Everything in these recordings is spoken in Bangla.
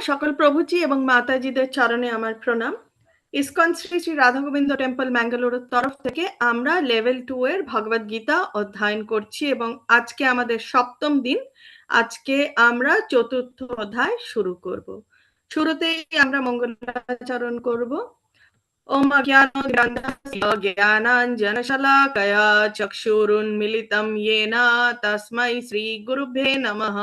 সকল প্রভুজি এবং মাতাজিদের চরণে আমার প্রণাম। ইসকন শ্রী শ্রী রাধা গোবিন্দ টেম্পল ম্যাঙ্গালোরের তরফ থেকে আমরা লেভেল 2 এর ভগবদ গীতা অধ্যয়ন করছি এবং আজকে আমাদের সপ্তম দিন। আজকে আমরা চতুর্থ অধ্যায় শুরু করব। শুরুতেই আমরা মঙ্গলাচরণ করব। ওম অজ্ঞানতিমিরান্ধস্য জ্ঞানাঞ্জনশলাকয়া চক্ষুরুন্মিলিतं येन তস্मै শ্রীগুরুভ্যে নমঃ।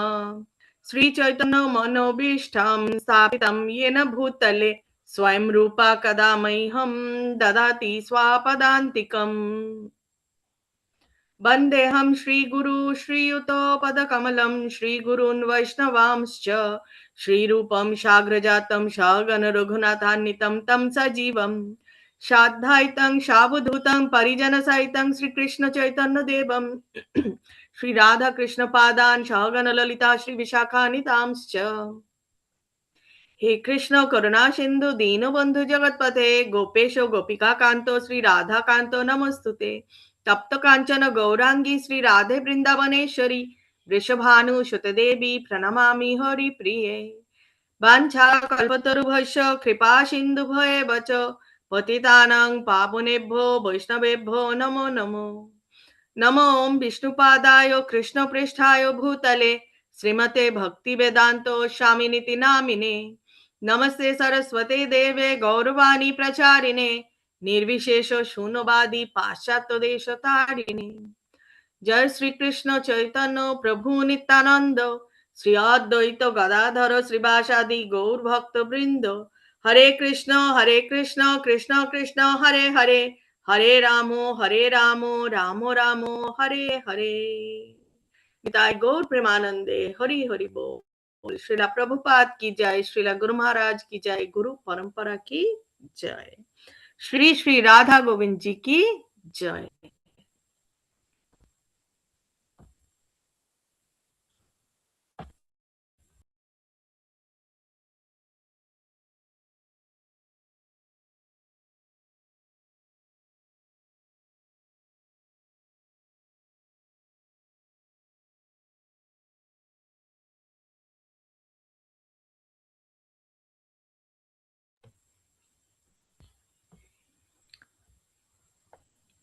श्रीचैतन्य मनोभीष्टं स्थापितं येन भूतले स्वयं रूपा कदा मह्यं ददाति स्वापदान्तिकम्। वन्देऽहं श्रीगुरु श्रीयुतपदकमलं श्रीगुरून् वैष्णवांश्च श्रीरूपं साग्रजातं सगण रघुनाथान्वितं तं सजीवं साद्वैतं सावधूतं परिजनसहितं श्रीकृष्णचैतन्यदेवं श्रीराधाकृष्णपादान् सगण ललिता श्रीविशाखान्वितांश्च। हे कृष्ण करुणा सिन्धु दीनबन्धु जगत्पते गोपेश गोपिका कान्तो श्री राधा कान्तो नमस्तुते। तप्त कांचन गौरांगी श्री राधे वृंदावनेश्वरी वृषभानुसुते देवी प्रणमामि हरिप्रिये। वाञ्छाकल्पतरुभ्यश्च कृपा सिन्धुभ्येव च पतितानां पावनेभ्यो वैष्णवेभ्यो नमो नमो। नमो ओं विष्णुपादाय कृष्णप्रेष्ठाय भूतले श्रीमते भक्तिवेदान्तो स्वामिनिति नामिने। नमस्ते सरस्वते देवे गौरवाणी प्रचारिणे निर्विशेष शून्यवादी पाश्चात्य देशतारिणे। जय श्री कृष्ण चैतन्य प्रभु नित्यानंद श्री अद्वैत गदाधर श्रीवासादि गौर भक्त वृंद। हरे कृष्ण कृष्ण कृष्ण हरे हरे हरे राम राम राम हरे हरे। निताय गौर प्रेमानंदे हरि हरि बोल। श्रीला प्रभुपाद की जय, श्रीला गुरु महाराज की जय, गुरु परंपरा की जय, श्री श्री राधा गोविंद जी की जय।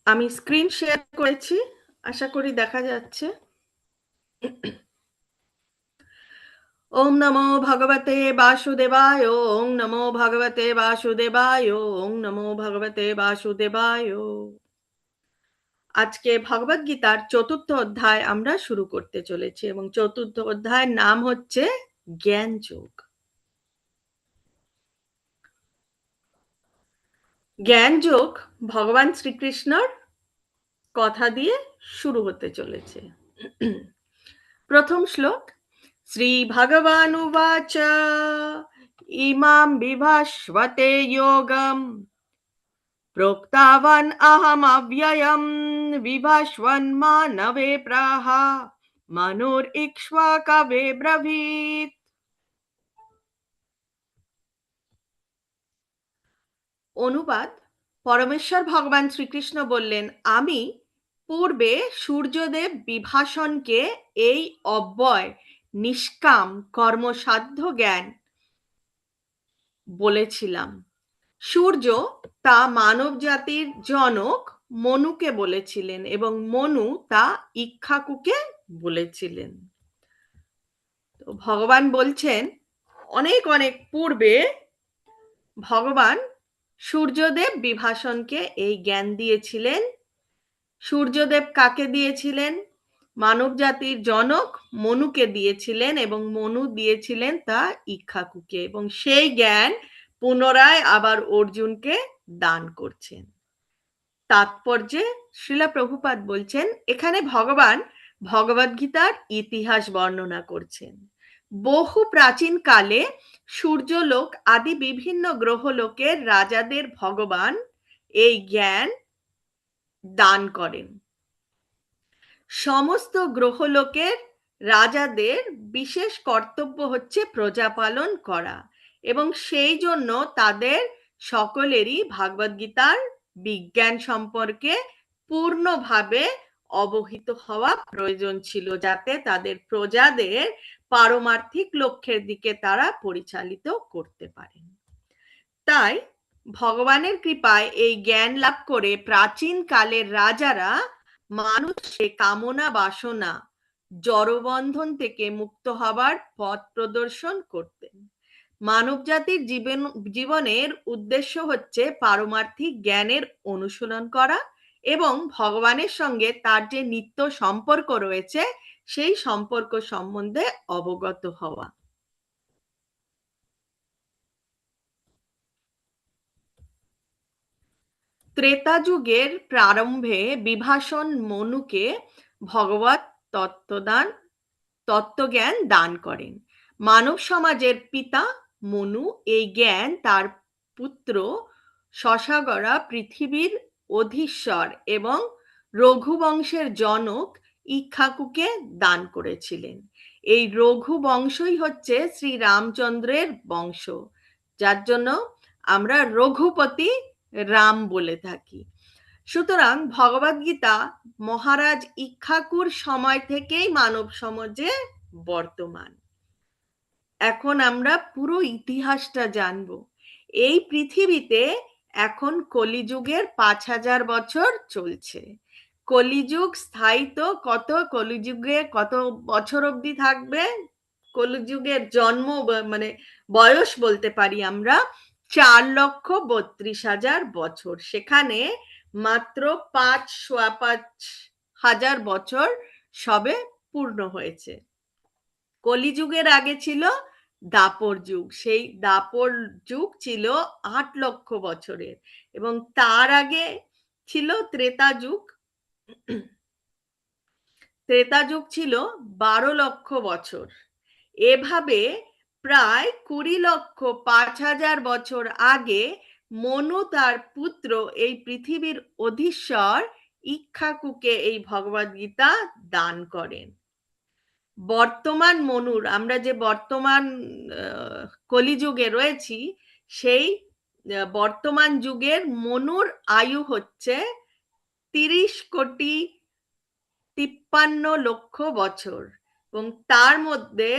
আমি স্ক্রিন শেয়ার করেছি, আশা করি দেখা যাচ্ছে। ওম নমো ভগবতে বাসুদেবায়, ওম নমো ভগবতে বাসুদেবায়, ওম নমো ভগবতে বাসুদেবায়। আজকে ভগবদ গীতার চতুর্থ অধ্যায় আমরা শুরু করতে চলেছি এবং চতুর্থ অধ্যায়ের নাম হচ্ছে জ্ঞান যোগ। জ্ঞান যোগ ভগবান শ্রীকৃষ্ণর কথা দিয়ে শুরু হতে চলেছে। প্রথম শ্লোক, শ্রী ভগবানুবাচ ইমাম বিভাস্বতে যোগম प्रोक्तावान् अहमव्ययं विभास्वन्मानवे प्राह मनुरिक्ष्वाकवे ब्रवीत्। অনুবাদ, পরমেশ্বর ভগবান শ্রীকৃষ্ণ বললেন, আমি পূর্বে সূর্যদেব বিভাসনকে এই অব্যয় নিষ্কাম কর্মসাধ্য জ্ঞান বলেছিলাম। সূর্য তা মানব জাতির জনক মনুকে বলেছিলেন এবং মনু তা ইক্ষ্বাকুকে বলেছিলেন। তো ভগবান বলছেন, অনেক অনেক পূর্বে ভগবান সূর্যদেব বিভাসনকে এই জ্ঞান দিয়েছিলেন। সূর্যদেব কাকে দিয়েছিলেন? মানব জাতির জনক মনুকে দিয়েছিলেন এবং মনু দিয়েছিলেন তা ইক্ষ্বাকুকে, এবং সেই জ্ঞান পুনরায় আবার অর্জুনকে দান করছেন। তাৎপর্যে শ্রীলা প্রভুপাদ বলছেন, এখানে ভগবান ভগবদ গীতার ইতিহাস বর্ণনা করছেন। বহু প্রাচীন কালে সূর্যলোক আদি বিভিন্ন গ্রহলোকের রাজাদের ভগবান এই জ্ঞান দান করেন। সমস্ত গ্রহলোকের রাজাদের বিশেষ কর্তব্য হচ্ছে প্রজা পালন করা, এবং সেই জন্য তাদের সকলেরই ভাগবত গীতার বিজ্ঞান সম্পর্কে পূর্ণভাবে অবহিত হওয়া প্রয়োজন ছিল, যাতে তাদের প্রজাদের পারমার্থিক লক্ষ্যের দিকে তারা পরিচালিত করতে পারেন। তাই ভগবানের কৃপায় এই জ্ঞান লাভ করে প্রাচীন কালের রাজারা মানুষকে কামনা বাসনা জড়বন্ধন থেকে মুক্ত হবার পথ প্রদর্শন করতেন। মানব জাতির জীবনের উদ্দেশ্য হচ্ছে পারমার্থিক জ্ঞানের অনুশীলন করা এবং ভগবানের সঙ্গে তার যে নিত্য সম্পর্ক রয়েছে সেই সম্পর্ক সম্বন্ধে অবগত হওয়া। ত্রেতা যুগের প্রারম্ভে বিভাষণ মনুকে ভগবত তত্ত্বজ্ঞান দান করেন। মানব সমাজের পিতা মনু এই জ্ঞান তার পুত্র শশাগরা পৃথিবীর অধীশ্বর এবং রঘুবংশের জনক ইক্ষ্বাকুকে দান করেছিলেন। এই রঘু বংশই হচ্ছে শ্রী রামচন্দ্রের বংশ, যার জন্য আমরা রঘুপতি রাম বলে থাকি। সুতরাং ভগবদ্গীতা মহারাজ ইক্ষ্বাকুর সময় থেকেই মানব সমাজে বর্তমান। এখন আমরা পুরো ইতিহাসটা জানব। এই পৃথিবীতে এখন কলিযুগের 5000 বছর চলছে। কলিযুগ স্থায়িত্ব কত, কলিযুগে কত বছর অবধি থাকবে? কলিযুগের জন্ম মানে বয়স বলতে পারি আমরা 4,32,000 বছর। সেখানে মাত্র 5,500 বছর সবে পূর্ণ হয়েছে। কলিযুগের আগে ছিল দাপর যুগ, সেই দাপর যুগ ছিল 8 লক্ষ বছরের, এবং তার আগে ছিল ত্রেতা যুগ। ত্রেতা যুগ ছিল 12 লক্ষ বছর। এভাবে প্রায় 20,05,000 বছর আগে মনু তার পুত্র এই পৃথিবীর অধীশ্বর ইক্ষ্বাকুকে এই ভগবদ্গীতা দান করেন। বর্তমান মনুর, আমরা যে বর্তমান কলিযুগে রয়েছি, সেই বর্তমান যুগের মনুর আয়ু হচ্ছে 30,53,00,000 বছর, এবং তার মধ্যে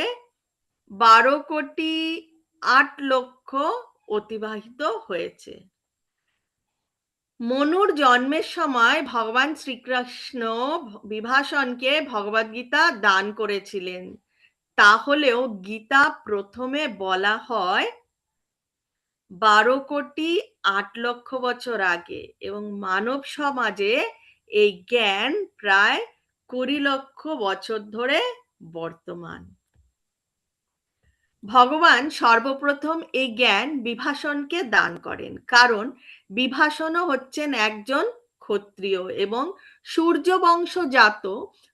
12,08,00,000 অতিবাহিত হয়েছে। মনুর জন্মের সময় ভগবান শ্রীকৃষ্ণ বিভাষণকে ভগবদ্গীতা দান করেছিলেন। তাহলেও গীতা প্রথমে বলা হয় 12,08,00,000 বছর আগে, এবং মানব সমাজে এই জ্ঞান প্রায় 20 লক্ষ বছর ধরে বর্তমান। ভগবান সর্বপ্রথম এই জ্ঞান বিভাষণকে দান করেন, কারণ বিভাষণও হচ্ছেন একজন ক্ষত্রিয় এবং সূর্য বংশজাত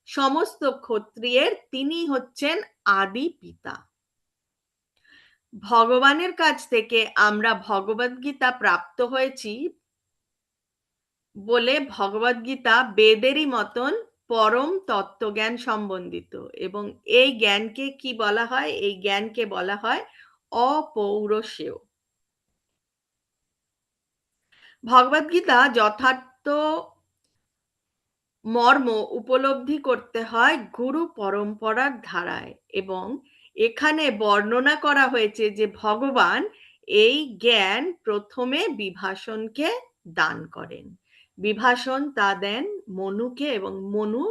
সমস্ত ক্ষত্রিয়ের তিনি হচ্ছেন আদি পিতা। ভগবানের কাছ থেকে আমরা ভগবদ্গীতা প্রাপ্ত হয়েছি বলে ভগবদ্গীতা বেদেরই মতন পরম তত্ত্বজ্ঞান সম্বন্ধিত, এবং এই জ্ঞানকে কি বলা হয়? এই জ্ঞানকে বলা হয় অপৌরুষেয়। ভগবদ্গীতা যথার্থ মর্ম উপলব্ধি করতে হয় গুরু পরম্পরার ধারায়, এবং এখানে বর্ণনা করা হয়েছে যে ভগবান এই জ্ঞান প্রথমে বিভাষণকে দান করেন। বিভাষণ তা দেন মনুকে, এবং মনু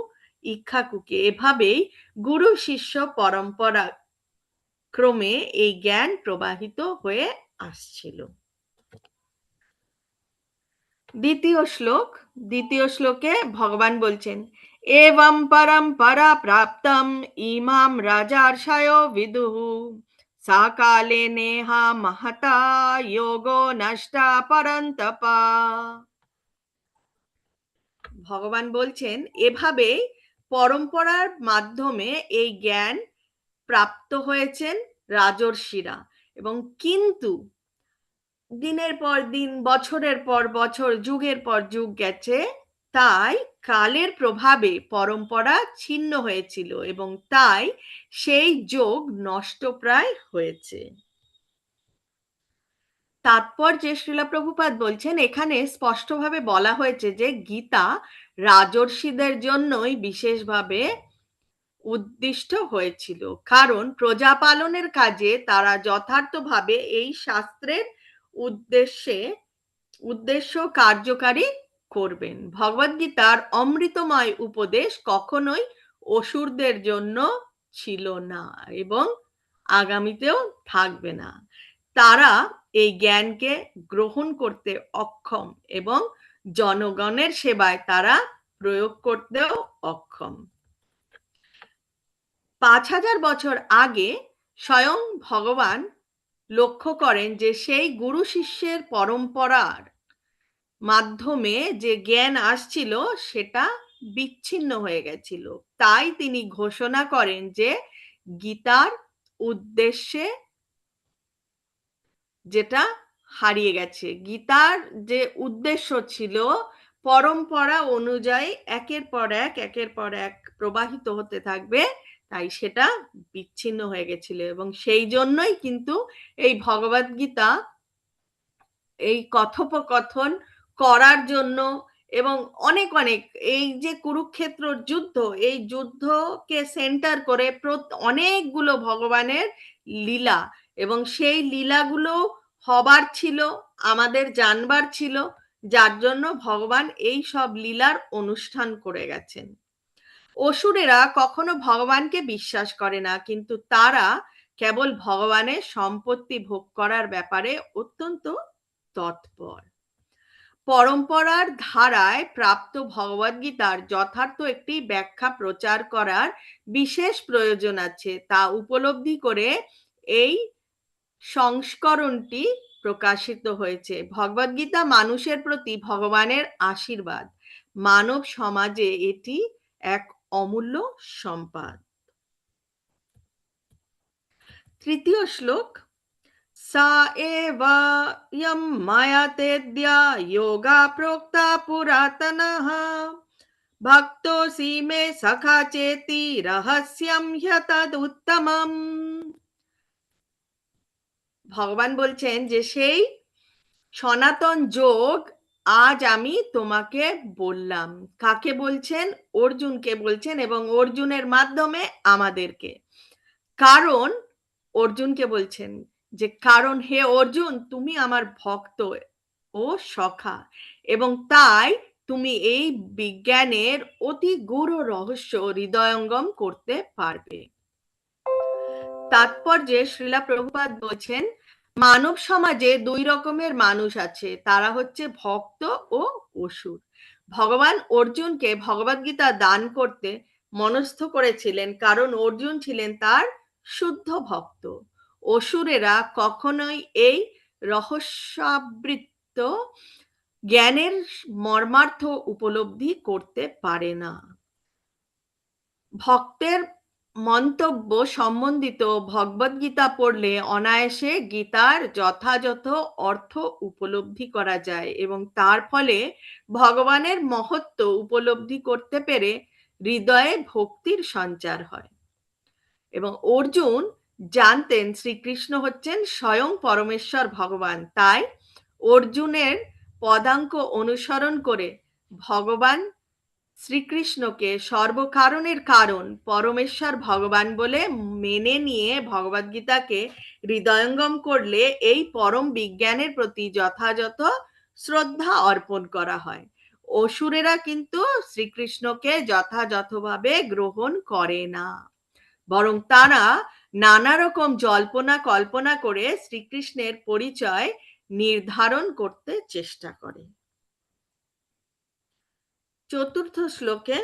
ইক্ষ্বাকুকে। এভাবেই গুরু শিষ্য পরম্পরা ক্রমে এই জ্ঞান প্রবাহিত হয়ে আসছিল। দ্বিতীয় শ্লোকে ভগবান বলছেন, এবং পরম্পরা প্রাপ্তম ইমাম রাজার্ষয় বিদুঃ সাকালে নেহা মহতা যোগো নষ্টা পরন্তপ। ভগবান বলছেন, এভাবে পরম্পরার মাধ্যমে এই জ্ঞান প্রাপ্ত হয়েছেন রাজর্ষিরা, এবং কিন্তু দিনের পর দিন, বছরের পর বছর, যুগের পর যুগ গেছে, তাই কালের প্রভাবে পরম্পরা ছিন্ন হয়েছিল, এবং তাই সেই যোগ নষ্টপ্রায় হয়েছে। তাৎপর্যে শ্রীলা প্রভুপাদ বলছেন, এখানে স্পষ্টভাবে বলা হয়েছে যে গীতা রাজর্ষিদের জন্যই বিশেষভাবে উদ্দিষ্ট হয়েছিল, কারণ প্রজা পালনের কাজে তারা যথার্থভাবে এই শাস্ত্রের উদ্দেশ্য কার্যকারী করবেন। ভগবদ্গীতার অমৃতময় উপদেশ কখনোই অসুরদের জন্য ছিল না এবং আগামীতেও থাকবে না। তারা এই জ্ঞানকে গ্রহণ করতে অক্ষম এবং জনগণের সেবায় তারা প্রয়োগ করতেও অক্ষম। 5000 বছর আগে স্বয়ং ভগবান লক্ষ্য করেন যে সেই গুরু শিষ্যের পরম্পরার মাধ্যমে যে জ্ঞান আসছিল সেটা বিচ্ছিন্ন হয়ে গেছিল। তাই তিনি ঘোষণা করেন যে গীতার উদ্দেশ্যে যেটা হারিয়ে গেছে, গীতার যে উদ্দেশ্য ছিল পরম্পরা অনুযায়ী একের পর এক প্রবাহিত হতে থাকবে, তাই সেটা বিচ্ছিন্ন হয়ে গেছিল। এবং সেই জন্যই কিন্তু এই ভগবদ্গীতা এই কথোপকথন করার জন্য এবং অনেক এই যে কুরুক্ষেত্র যুদ্ধ, এই যুদ্ধকে সেন্টার করে অনেকগুলো ভগবানের লীলা, এবং সেই লীলাগুলো হবার ছিল, আমাদের জানবার ছিল, যার জন্য ভগবান এই সব লীলার অনুষ্ঠান করে গেছেন। অসুরেরা কখনো ভগবানকে বিশ্বাস করে না, কিন্তু তারা কেবল ভগবানের সম্পত্তি ভোগ করার ব্যাপারে অত্যন্ত তৎপর। পরম্পরার ধারায় প্রাপ্ত ভগবদ্গীতার যথার্থ একটি ব্যাখ্যা প্রচার করার বিশেষ প্রয়োজন আছে, তা উপলব্ধি করে এই সংস্করণটি প্রকাশিত হয়েছে। ভগবদ্গীতা মানুষের প্রতি ভগবানের আশীর্বাদ, মানব সমাজে এটি এক অমূল্য সম্পদ। তৃতীয় শ্লোক, सा एव यं मायातेद्या योगा प्रोक्ता पुरातनः भक्तोऽसि मे सखा चेति रहस्यं ह्यतदुत्तमम्। ভগবান বলছেন যে সেই সনাতন যোগ আজ আমি তোমাকে বললাম। কাকে বলছেন? অর্জুনকে বলছেন, এবং অর্জুনের মাধ্যমে আমাদেরকে। কারণ অর্জুনকে বলছেন যে কারণ হে অর্জুন, তুমি আমার ভক্ত ও সখা, এবং তাই তুমি এই বিজ্ঞানের অতি গূঢ় রহস্য হৃদয়ঙ্গম করতে পারবে। তাৎপর্যে শ্রীলা প্রভুপাদ বলছেন, মানব সমাজে দুই রকমের মানুষ আছে, তারা হচ্ছে ভক্ত ও অসুর। ভগবান অর্জুনকে ভগবদ্গীতা দান করতে মনস্থ করেছিলেন, কারণ অর্জুন ছিলেন তার শুদ্ধ ভক্ত। অসুরেরা কখনোই এই রহস্যাবৃত জ্ঞানের মর্মার্থ উপলব্ধি করতে পারে না। ভক্তের মন্তব্য সম্বন্ধিত ভগবদ্গীতা পড়লে অনায়াসে গীতার যথাযথ অর্থ উপলব্ধি করা যায়, এবং তার ফলে ভগবানের মহত্ব উপলব্ধি করতে পেরে হৃদয়ে ভক্তির সঞ্চার হয়। এবং অর্জুন জানতেন শ্রীকৃষ্ণ হচ্ছেন স্বয়ং পরমেশ্বর ভগবান, তাই অর্জুনের পদাঙ্ক অনুসরণ করে ভগবান শ্রীকৃষ্ণকে সর্বকারণের কারণ পরমেশ্বর ভগবান বলে মেনে নিয়ে ভগবদ্গীতাকে হৃদয়ঙ্গম করলে এই পরম বিজ্ঞানের প্রতি যথাযথ শ্রদ্ধা অর্পণ করা হয়। অসুরেরা কিন্তু শ্রীকৃষ্ণকে যথাযথভাবে গ্রহণ করে না, বরং তারা নানা রকম জল্পনা কল্পনা করে শ্রীকৃষ্ণের পরিচয় নির্ধারণ করতে চেষ্টা করে। চতুর্থ শ্লোকে,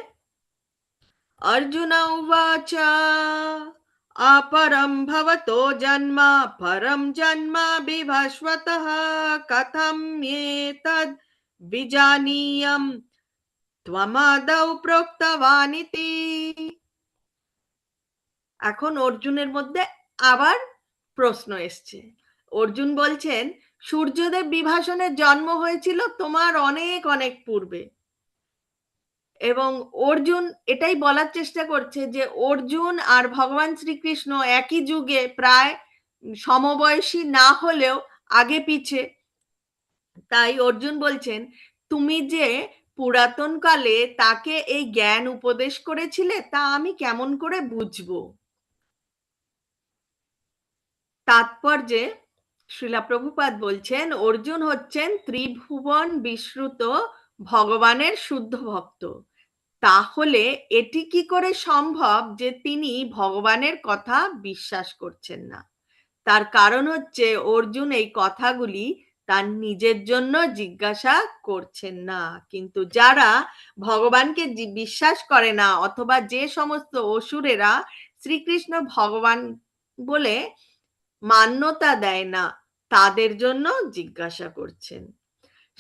अर्जुन उवाच अपरं भवतो जन्म परं जन्म विभस्वतः कथं एतद् विजानीयं त्वमादौ प्रोक्तवानिति। এখন অর্জুনের মধ্যে আবার প্রশ্ন এসছে। অর্জুন বলছেন, সূর্যদেব বিভাসনের জন্ম হয়েছিল তোমার অনেক অনেক পূর্বে, এবং অর্জুন এটাই বলার চেষ্টা করছে যে অর্জুন আর ভগবান শ্রীকৃষ্ণ একই যুগে প্রায় সমবয়সী না হলেও আগে পিছে। তাই অর্জুন বলছেন, তুমি যে পুরাতন কালে তাকে এই জ্ঞান উপদেশ করেছিলে, তা আমি কেমন করে বুঝবো? তাৎপর্যে শ্রীলা প্রভুপাদ বলছেন, অর্জুন হচ্ছেন ত্রিভুবন বিশ্রুত ভগবানের শুদ্ধ ভক্ত। তাহলে এটি কি করে সম্ভব যে তিনি ভগবানের কথা বিশ্বাস করছেন না? তার কারণ হচ্ছে অর্জুন এই কথাগুলি তার নিজের জন্য জিজ্ঞাসা করছেন না, কিন্তু যারা ভগবানকে বিশ্বাস করে না, অথবা যে সমস্ত অসুরেরা শ্রীকৃষ্ণ ভগবান বলে মান্যতা দেয় না, তাদের জন্য জিজ্ঞাসা করছেন।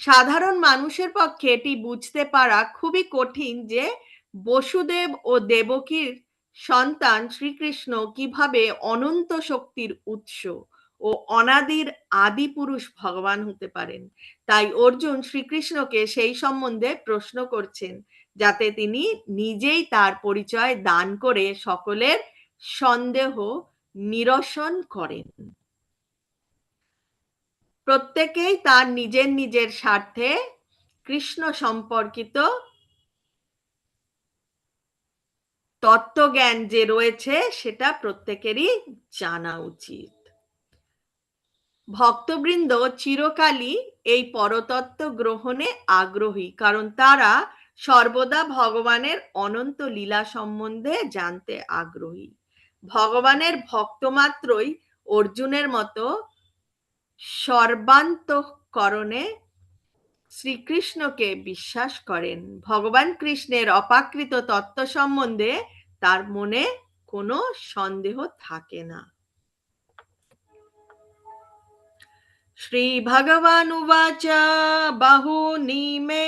সাধারণ মানুষের পক্ষে এটি বুঝতে পারা খুবই কঠিন যে বসুদেব ও দেবকীর সন্তান শ্রীকৃষ্ণ কিভাবে অনন্ত শক্তির উৎস ও অনাদির আদি পুরুষ ভগবান হতে পারেন। তাই অর্জুন শ্রীকৃষ্ণকে সেই সম্বন্ধে প্রশ্ন করছেন, যাতে তিনি নিজেই তার পরিচয় দান করে সকলের সন্দেহ নিরসন করেন। প্রত্যেকেই তার নিজের নিজের স্বার্থে কৃষ্ণ সম্পর্কিত তত্ত্বজ্ঞান যে রয়েছে সেটা প্রত্যেকেরই জানা উচিত। ভক্তবৃন্দ চিরকালই এই পরতত্ত্ব গ্রহণে আগ্রহী, কারণ তারা সর্বদা ভগবানের অনন্ত লীলা সম্বন্ধে জানতে আগ্রহী। ভগবানের ভক্ত মাত্রই অর্জুনের মতো সর্বান্তঃকরণে শ্রীকৃষ্ণকে বিশ্বাস করেন। ভগবান কৃষ্ণের অপাকৃত তত্ত্ব সম্বন্ধে তার মনে কোনো সন্দেহ থাকে না। শ্রী ভগবান উবাচ বাহুনি মে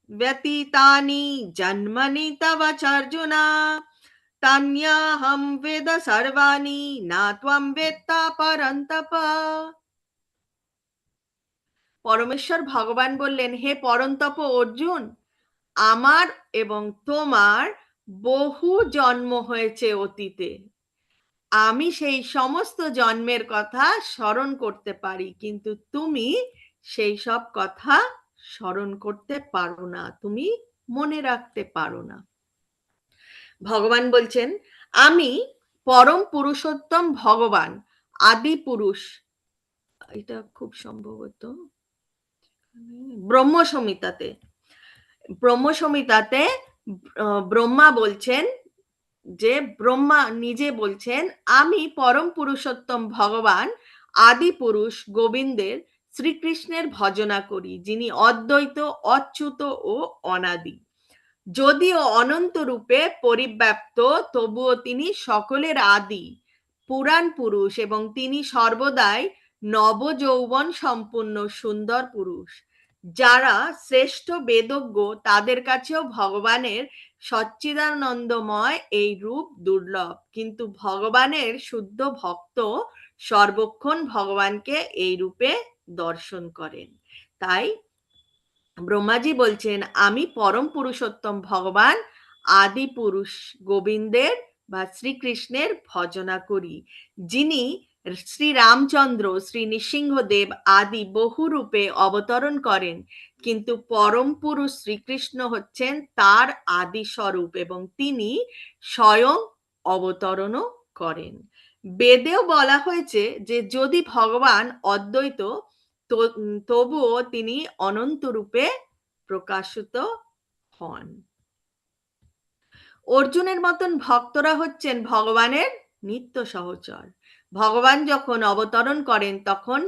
ব্যতীতানি জন্মনি তব চার্জুন তান্যাহম বেদ সর্বাণি না ত্বম বেত্তা পরন্তপ। পরমেশ্বর ভগবান বললেন, হে পরন্তপ অর্জুন, আমার এবং তোমার বহু জন্ম হয়েছে অতীতে। আমি সেই সমস্ত জন্মের কথা স্মরণ করতে পারি, কিন্তু তুমি সেই সব কথা স্মরণ করতে পারো না, তুমি মনে রাখতে পারো না। ভগবান বলছেন, আমি পরম পুরুষোত্তম ভগবান, আদি পুরুষ। এটা খুব সম্ভবত ব্রহ্ম সংহিতাতে ব্রহ্মা বলছেন, যে ব্রহ্মা নিজে বলছেন, আমি পরম পুরুষোত্তম ভগবান আদি পুরুষ গোবিন্দের শ্রীকৃষ্ণের ভজনা করি, যিনি অদ্বৈত, অচ্যুত ও অনাদি। যদিও অনন্ত রূপে পরিব্যাপ্ত, তবুও তিনি সকলের আদি পুরাণ পুরুষ, এবং তিনি সর্বদাই নবযৌবন সম্পূর্ণ সুন্দর পুরুষ। যারা শ্রেষ্ঠ বেদজ্ঞ তাদের কাছেও ভগবানের সচ্চিদানন্দময় এই রূপ দুর্লভ, কিন্তু ভগবানের শুদ্ধ ভক্ত সর্বক্ষণ ভগবানকে এই রূপে দর্শন করেন। তাই ব্রহ্মাজি বলছেন, আমি পরম পুরুষোত্তম ভগবান আদি পুরুষ গোবিন্দের বা শ্রীকৃষ্ণের ভজনা করি, যিনি শ্রী রামচন্দ্র, শ্রী নৃসিংহদেব আদি বহু রূপে অবতরণ করেন, কিন্তু পরম পুরুষ শ্রীকৃষ্ণ হচ্ছেন তার আদি স্বরূপ, এবং তিনি স্বয়ং অবতরণও করেন। বেদেও বলা হয়েছে যে যদি ভগবান অদ্বৈত, তবুও তিনি অনন্ত রূপে প্রকাশিত হন। অর্জুনের মতন ভক্তরা হচ্ছেন ভগবানের নিত্য সহচর। ভগবান যখন অবতরণ করেন, তখন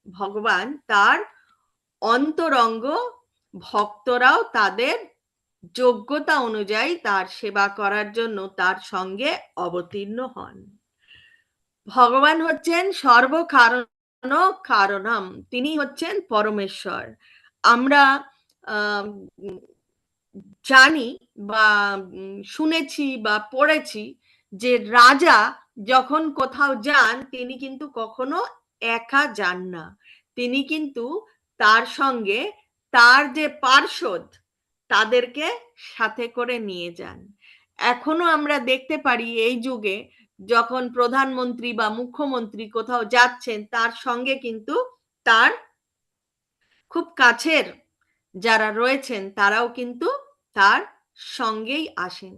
ভগবান তার অন্তরঙ্গ ভক্তরাও তাদের যোগ্যতা অনুযায়ী তার সেবা করার জন্য তার সঙ্গে অবতীর্ণ হন। ভগবান হচ্ছেন সর্বকারণ কারণম, তিনি হচ্ছেন পরমেশ্বর। আমরা জানি বা শুনেছি বা পড়েছি যে রাজা যখন কোথাও যান, তিনি কিন্তু কখনো একা যান না, তিনি কিন্তু তার সঙ্গে তার যে পার্ষদ তাদেরকে সাথে করে নিয়ে যান। এখনো আমরা দেখতে পারি এই যুগে, যখন প্রধানমন্ত্রী বা মুখ্যমন্ত্রী কোথাও যাচ্ছেন, তার সঙ্গে কিন্তু তার খুব কাছের যারা রয়েছেন তারাও কিন্তু তার সঙ্গেই আসেন।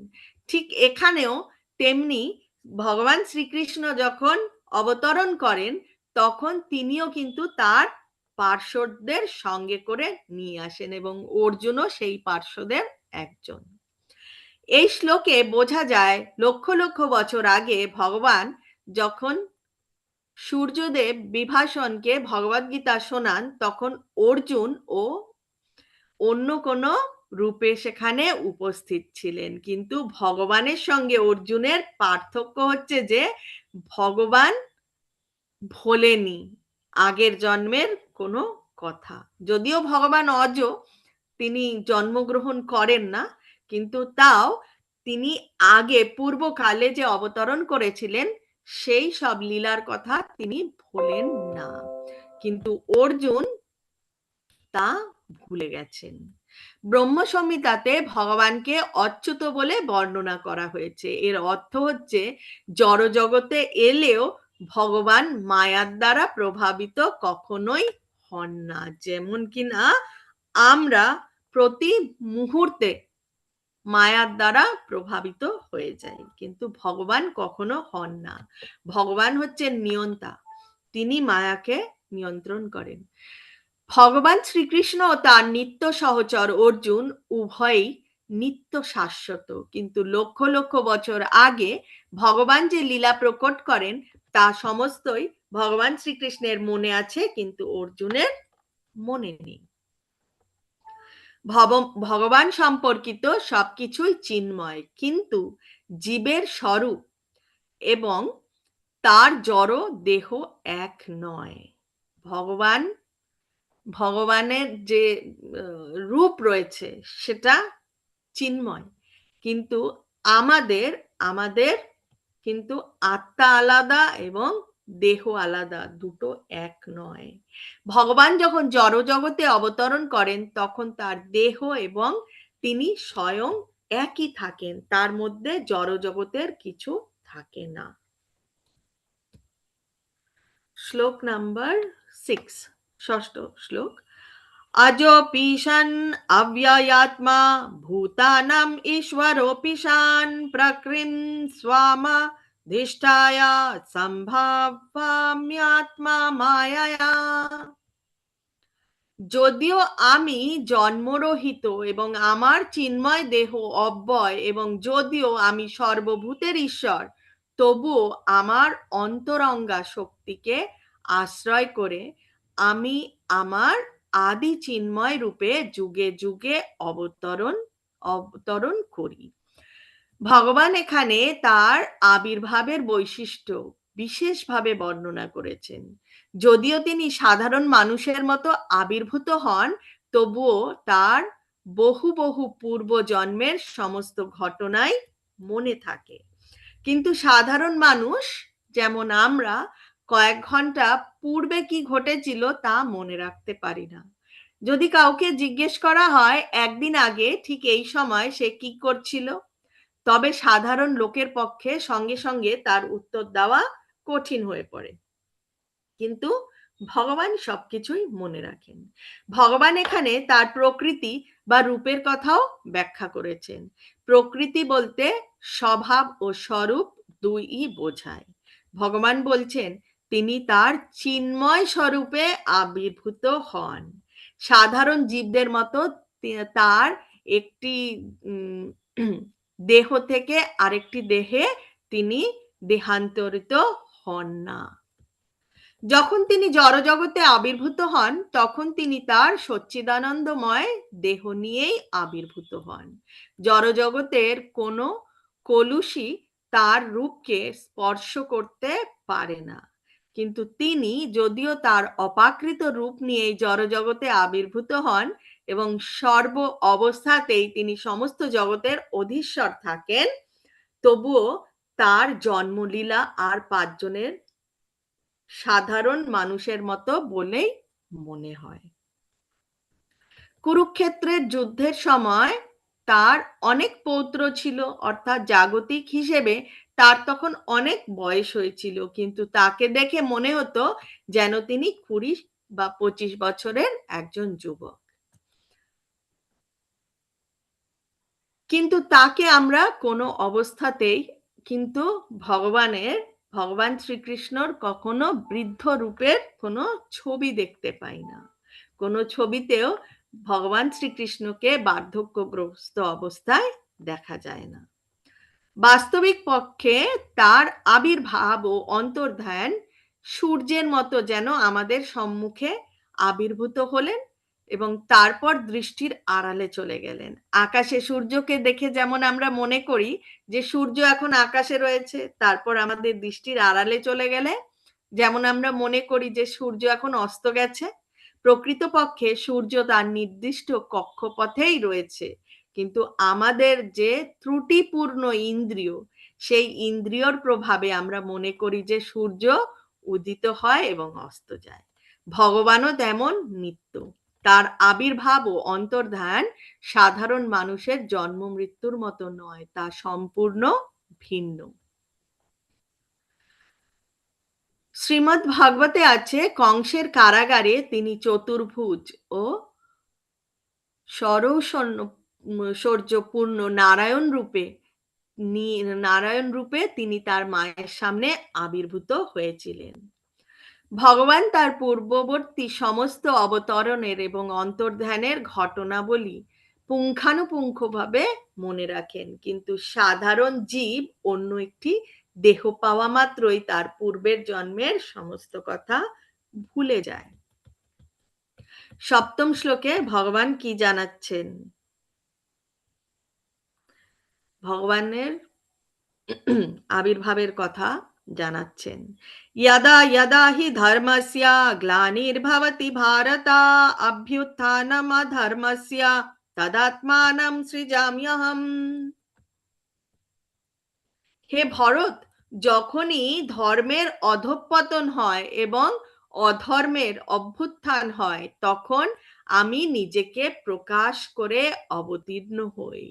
ঠিক এখানেও তেমনি ভগবান শ্রীকৃষ্ণ যখন অবতরণ করেন তখন তিনিও কিন্তু তার পার্শ্বদের সঙ্গে করে নিয়ে আসেন এবং অর্জুনও সেই পার্শ্বদের একজন। এই শ্লোকে বোঝা যায় লক্ষ লক্ষ বছর আগে ভগবান যখন সূর্যদেব বিভাষণকে ভগবদ্গীতা শোনান তখন অর্জুন ও অন্য কোনো রূপে সেখানে উপস্থিত ছিলেন, কিন্তু ভগবানের সঙ্গে অর্জুনের পার্থক্য হচ্ছে যে ভগবান ভোলেনি আগের জন্মের কোনো কথা। যদিও ভগবান অজ, তিনি জন্মগ্রহণ করেন না, কিন্তু তাও তিনি আগে পূর্বকালে যে অবতরণ করেছিলেন সেই সব লীলার কথা তিনি ভোলেন না, কিন্তু অর্জুন তা ভুলে গেছেন। ব্রহ্ম সংহিতাতে ভগবানকে অচ্যুত বলে বর্ণনা করা হয়েছে। এর অর্থ হচ্ছে জড়জগতে এলেও ভগবান মায়ার দ্বারা প্রভাবিত কখনোই হন না। যেমন কিনা আমরা প্রতি মুহূর্তে মায়ার দ্বারা প্রভাবিত হয়ে যাই, কিন্তু ভগবান কখনো হন না। ভগবান হচ্ছেন নিয়ন্তা, তিনি মায়াকে নিয়ন্ত্রণ করেন। ভগবান শ্রীকৃষ্ণ ও তার নিত্য সহচর অর্জুন উভয়ই নিত্য শাশ্বত, কিন্তু লক্ষ লক্ষ বছর আগে ভগবান যে লীলা প্রকট করেন তা সমস্তই ভগবান শ্রীকৃষ্ণের মনে আছে, কিন্তু অর্জুনের মনে নেই। ভগবান সম্পর্কিত সবকিছুই চিন্ময়, কিন্তু জীবের স্বরূপ এবং তার জড় দেহ এক নয়। ভগবানের যে রূপ রয়েছে সেটা চিন্ময়, কিন্তু আমাদের আমাদের কিন্তু আত্মা আলাদা এবং দেহ আলাদা, দুটো এক নয়। ভগবান যখন জড় জগতে অবতরণ করেন তখন তার দেহ এবং তিনি স্বয়ং একই থাকেন, তার মধ্যে জড় জগতের কিছু থাকে না। শ্লোক নাম্বার 6, ষষ্ঠ শ্লোক। अजोऽपि सन् अव्ययात्मा भूतानाम् ईश्वरोऽपि सन् प्रकृतिं स्वामधिष्ठाय सम्भाव्यात्मा मायया। যদিও আমি জন্মরহিত এবং আমার চিন্ময় দেহ অব্যয় এবং যদিও আমি সর্বভূতের ঈশ্বর, তবুও আমার অন্তরঙ্গা শক্তিকে আশ্রয় করে আমি আমার আদি চিন্ময় রূপে যুগে যুগে অবতরণ করি। ভগবান এখানে তার আবির্ভাবের বৈশিষ্ট্য বিশেষভাবে বর্ণনা করেছেন। যদিও তিনি সাধারণ মানুষের মতো আবির্ভূত হন, তবুও তার বহু বহু পূর্ব জন্মের সমস্ত ঘটনাই মনে থাকে, কিন্তু সাধারণ মানুষ যেমন আমরা কয়েক ঘন্টা পূর্বে কি ঘটেছিল তা মনে রাখতে পারি না। যদি কাউকে জিজ্ঞেস করা হয় একদিন আগে ঠিক এই সময় সে কি করছিল, তবে সাধারণ লোকের পক্ষে সঙ্গে সঙ্গে তার উত্তর দেওয়া কঠিন হয়ে পড়ে, কিন্তু ভগবান সবকিছুই মনে রাখেন। ভগবান এখানে তার প্রকৃতি বা রূপের কথাও ব্যাখ্যা করেছেন। প্রকৃতি বলতে স্বভাব ও স্বরূপ দুইই বোঝায়। ভগবান বলছেন তিনি তার চিন্ময় স্বরূপে আবির্ভূত হন। সাধারণ জীবদের মতো তার একটি দেহ থেকে আরেকটি দেহে তিনি দেহান্তরিত হন না। যখন তিনি জড়জগতে আবির্ভূত হন তখন তিনি তার সচ্চিদানন্দময় দেহ নিয়েই আবির্ভূত হন। জড়জগতের কোনো কলুষী তার রূপকে স্পর্শ করতে পারে না, কিন্তু তিনি যদিও তার অপাকৃত রূপ নিয়ে জড়জগতে আবির্ভূত হন এবং সর্ব অবস্থাতেই তিনি সমস্ত জগতের অধীশ্বর থাকেন, তবুও তার জন্মলীলা আর 5 জনের সাধারণ মানুষের মতো বলেই মনে হয়। কুরুক্ষেত্রের যুদ্ধের সময় তার অনেক পৌত্র ছিল, অর্থাৎ জাগতিক হিসেবে তার তখন অনেক বয়স হয়েছিল, কিন্তু তাকে দেখে মনে হতো যেন তিনি 20 বা 25 বছরের একজন যুবক। কিন্তু তাকে আমরা কোনো অবস্থাতেই কিন্তু ভগবান শ্রীকৃষ্ণর কখনো বৃদ্ধ রূপের কোনো ছবি দেখতে পাই না। কোনো ছবিতেও ভগবান শ্রীকৃষ্ণকে বার্ধক্যগ্রস্ত অবস্থায় দেখা যায় না। বাস্তবিক পক্ষে তার আবির্ভাব ও অন্তর্ধান সূর্যের মতো যেন আমাদের সম্মুখে আবির্ভূত হলেন এবং তারপর দৃষ্টির আড়ালে চলে গেলেন। আকাশে সূর্যকে দেখে যেমন আমরা মনে করি যে সূর্য এখন আকাশে রয়েছে, তারপর আমাদের দৃষ্টির আড়ালে চলে গেলে যেমন আমরা মনে করি যে সূর্য এখন অস্ত গেছে, প্রকৃতপক্ষে সূর্য তার নির্দিষ্ট কক্ষপথেই রয়েছে। কিন্তু আমাদের যে ত্রুটিপূর্ণ ইন্দ্রিয়, সেই ইন্দ্রিয়র প্রভাবে আমরা মনে করি যে সূর্য উদিত হয় এবং অস্ত যায়। ভগবানও তেমন নিত্য। তার আবির্ভাব ও অন্তর্ধান সাধারণ মানুষের জন্ম মৃত্যুর মতো নয়, তা সম্পূর্ণ ভিন্ন। শ্রীমদ্ ভাগবতে আছে, কংসের কারাগারে তিনি চতুর্ভুজ ও সরৌষণ্যপূর্ণ নারায়ণ রূপে তিনি তার মায়ের সামনে আবির্ভূত হয়েছিলেন। ভগবান তার পূর্ববর্তী সমস্ত অবতরণের এবং অন্তর্ধানের ঘটনাবলী পুঙ্খানুপুঙ্খভাবে মনে রাখেন, কিন্তু সাধারণ জীব অন্য একটি দেহ পাওয়া মাত্রই তার পূর্বের জন্মের সমস্ত কথা ভুলে যায়। সপ্তম শ্লোকে ভগবান কি জানাচ্ছেন? ভগবানের আবির্ভাবের কথা জানাচ্ছেন। यदा यदा हि धर्मस्य ग्लानिर्भवति भारत अभ्युत्थानमधर्मस्य तदात्मानं सृजाम्यहम्। হে ভরত, যখনই ধর্মের অধঃপতন হয় এবং অধর্মের অভ্যুত্থান হয়, তখন আমি নিজেকে প্রকাশ করে অবতীর্ণ হই।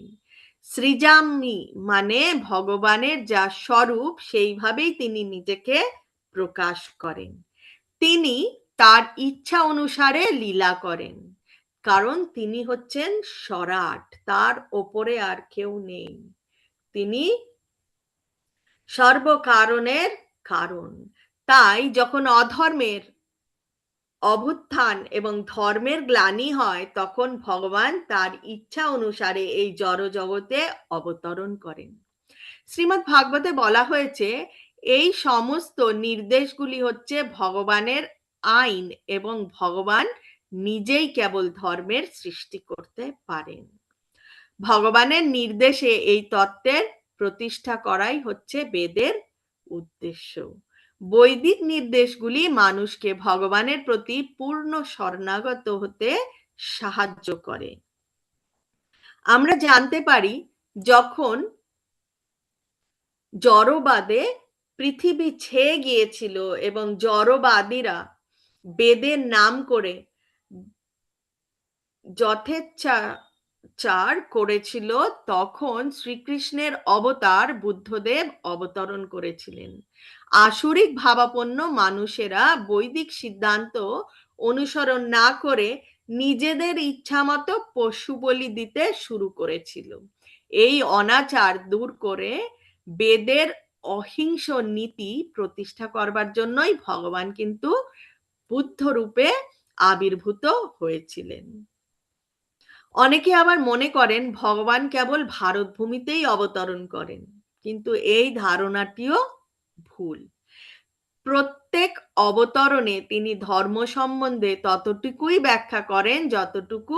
সৃজামি মানে ভগবানের যা স্বরূপ সেইভাবেই তিনি নিজেকে প্রকাশ করেন। তিনি তার ইচ্ছা অনুসারে লীলা করেন, কারণ তিনি হচ্ছেন সরাট, তার ওপরে আর কেউ নেই। তিনি সর্বকারণের কারণ। তাই যখন অধর্মের অভ্যুত্থান এবং ধর্মের গ্লানি হয়, তখন ভগবান তার ইচ্ছা অনুসারে এই জড় জগতে অবতরণ করেন। শ্রীমদ্ ভাগবতে বলা হয়েছে, এই সমস্ত নির্দেশগুলি হচ্ছে ভগবানের আইন এবং ভগবান নিজেই কেবল ধর্মের সৃষ্টি করতে পারেন। ভগবানের নির্দেশে এই তত্ত্বের প্রতিষ্ঠা করাই হচ্ছে বেদের উদ্দেশ্য। বৈদিক নির্দেশগুলি মানুষকে ভগবানের প্রতি পূর্ণ শরণাগত হতে সাহায্য করে। আমরা জানতে পারি, যখন জড়বাদে পৃথিবী ছেয়ে গিয়েছিল এবং জড়বাদীরা বেদের নাম করে যথেচ্ছাচার করেছিল, তখন শ্রীকৃষ্ণের অবতার বুদ্ধদেব অবতরণ করেছিলেন। আসুরিক ভাবাপন্ন মানুষেরা বৈদিক সিদ্ধান্ত অনুসরণ না করে নিজেদের ইচ্ছামতো পশু বলি দিতে শুরু করেছিল। এই অনাচার দূর করে বেদের অহিংস নীতি প্রতিষ্ঠা করবার জন্যই ভগবান কিন্তু বুদ্ধ রূপে আবির্ভূত হয়েছিলেন। অনেকে আবার মনে করেন ভগবান কেবল ভারত ভূমিতেই অবতরণ করেন, কিন্তু এই ধারণাটিও ভুল। প্রত্যেক অবতরণে তিনি ধর্ম সম্বন্ধে ততটুকুই ব্যাখ্যা করেন যতটুকু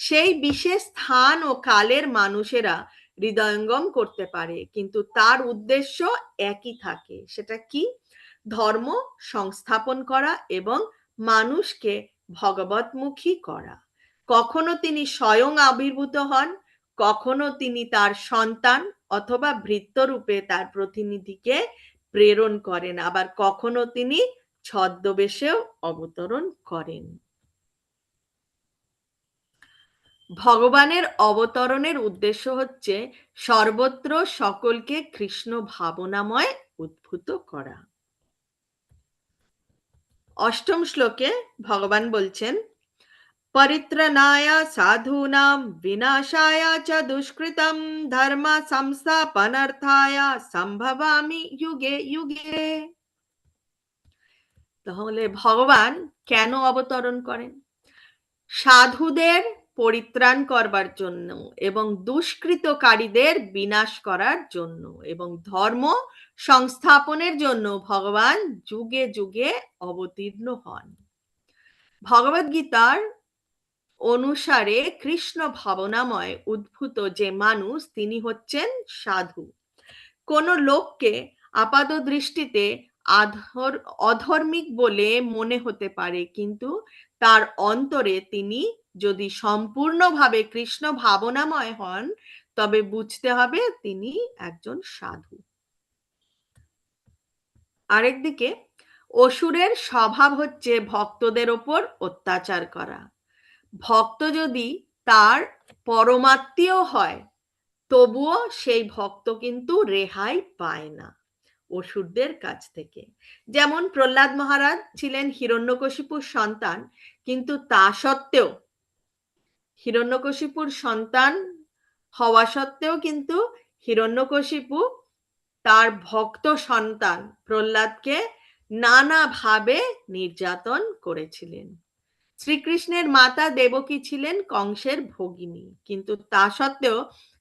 সেই বিশেষ স্থান ও কালের মানুষেরা হৃদয়ঙ্গম করতে পারে, কিন্তু তার উদ্দেশ্য একই থাকে। সেটা কি? ধর্ম সংস্থাপন করা এবং মানুষকে ভগবতমুখী করা। কখনো তিনি স্বয়ং আবির্ভূত হন, কখনো তিনি তার সন্তান অথবা ভৃত্যরূপে তার প্রতিনিধিকে প্রেরণ করেন, আবার কখনো তিনি ছদ্মবেশেও অবতরণ করেন। ভগবানের অবতরণের উদ্দেশ্য হচ্ছে সর্বত্র সকলকে কৃষ্ণ ভাবনাময় উদ্ভূত করা। অষ্টম শ্লোকে ভগবান বলছেন, परित्रणाय साधूनां विनाशाय च दुष्कृतं धर्म संस्थापनार्थाय সম্ভবামি যুগে যুগে। তাহলে ভগবান কেন অবতরণ করেন? সাধুদের পরিত্রাণ করবার জন্য এবং দুষ্কৃতকারীদের বিনাশ করার জন্য এবং ধর্ম সংস্থাপনের জন্য ভগবান যুগে যুগে অবতীর্ণ হন। ভগবদ গীতার অনুসারে কৃষ্ণ ভাবনাময় উদ্ভূত যে মানুষ তিনি হচ্ছেন সাধু। কোন লোককে আপাত দৃষ্টিতে অধর্মিক বলে মনে হতে পারে, কিন্তু তার অন্তরে তিনি যদি সম্পূর্ণভাবে কৃষ্ণ ভাবনাময় হন তবে বুঝতে হবে তিনি একজন সাধু। আরেকদিকে অসুরের স্বভাব হচ্ছে ভক্তদের ওপর অত্যাচার করা। ভক্ত যদি তার পরমাত্মীয় হয় তবুও সেই ভক্ত কিন্তু রেহাই পায় না অসুরদের কাছ থেকে। যেমন প্রহ্লাদ মহারাজ ছিলেন হিরণ্যকশিপুর সন্তান, কিন্তু তা সত্ত্বেও হিরণ্যকশিপুর সন্তান হওয়া সত্ত্বেও কিন্তু হিরণ্যকশিপু তার ভক্ত সন্তান প্রহ্লাদকে নানাভাবে নির্যাতন করেছিলেন। শ্রীকৃষ্ণের মাতা দেবকী ছিলেন কংসের ভগিনী, কিন্তু তা সত্ত্বেও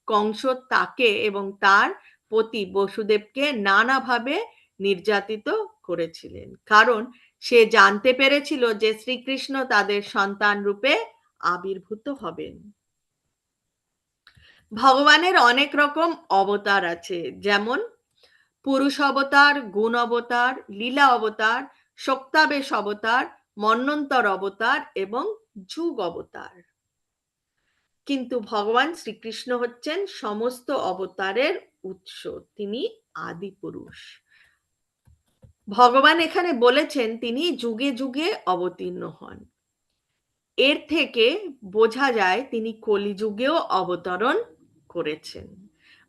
কংস তাকে এবং তার পতি বসুদেবকে নানাভাবে নির্যাতিত করেছিলেন, কারণ সে জানতে পেরেছিল যে শ্রীকৃষ্ণ তাদের সন্তান রূপে আবির্ভূত হবেন। ভগবানের অনেক রকম অবতার আছে, যেমন পুরুষ অবতার, গুণ অবতার, লীলা অবতার, শক্তাবেশ অবতার, মন্বন্তর অবতার এবং যুগ অবতার। কিন্তু ভগবান শ্রীকৃষ্ণ হচ্ছেন সমস্ত অবতারের উৎস, তিনি আদি পুরুষ। ভগবান এখানে বলেছেন তিনি যুগে যুগে অবতীর্ণ হন। এর থেকে বোঝা যায় তিনি কলিযুগেও অবতরণ করেছেন।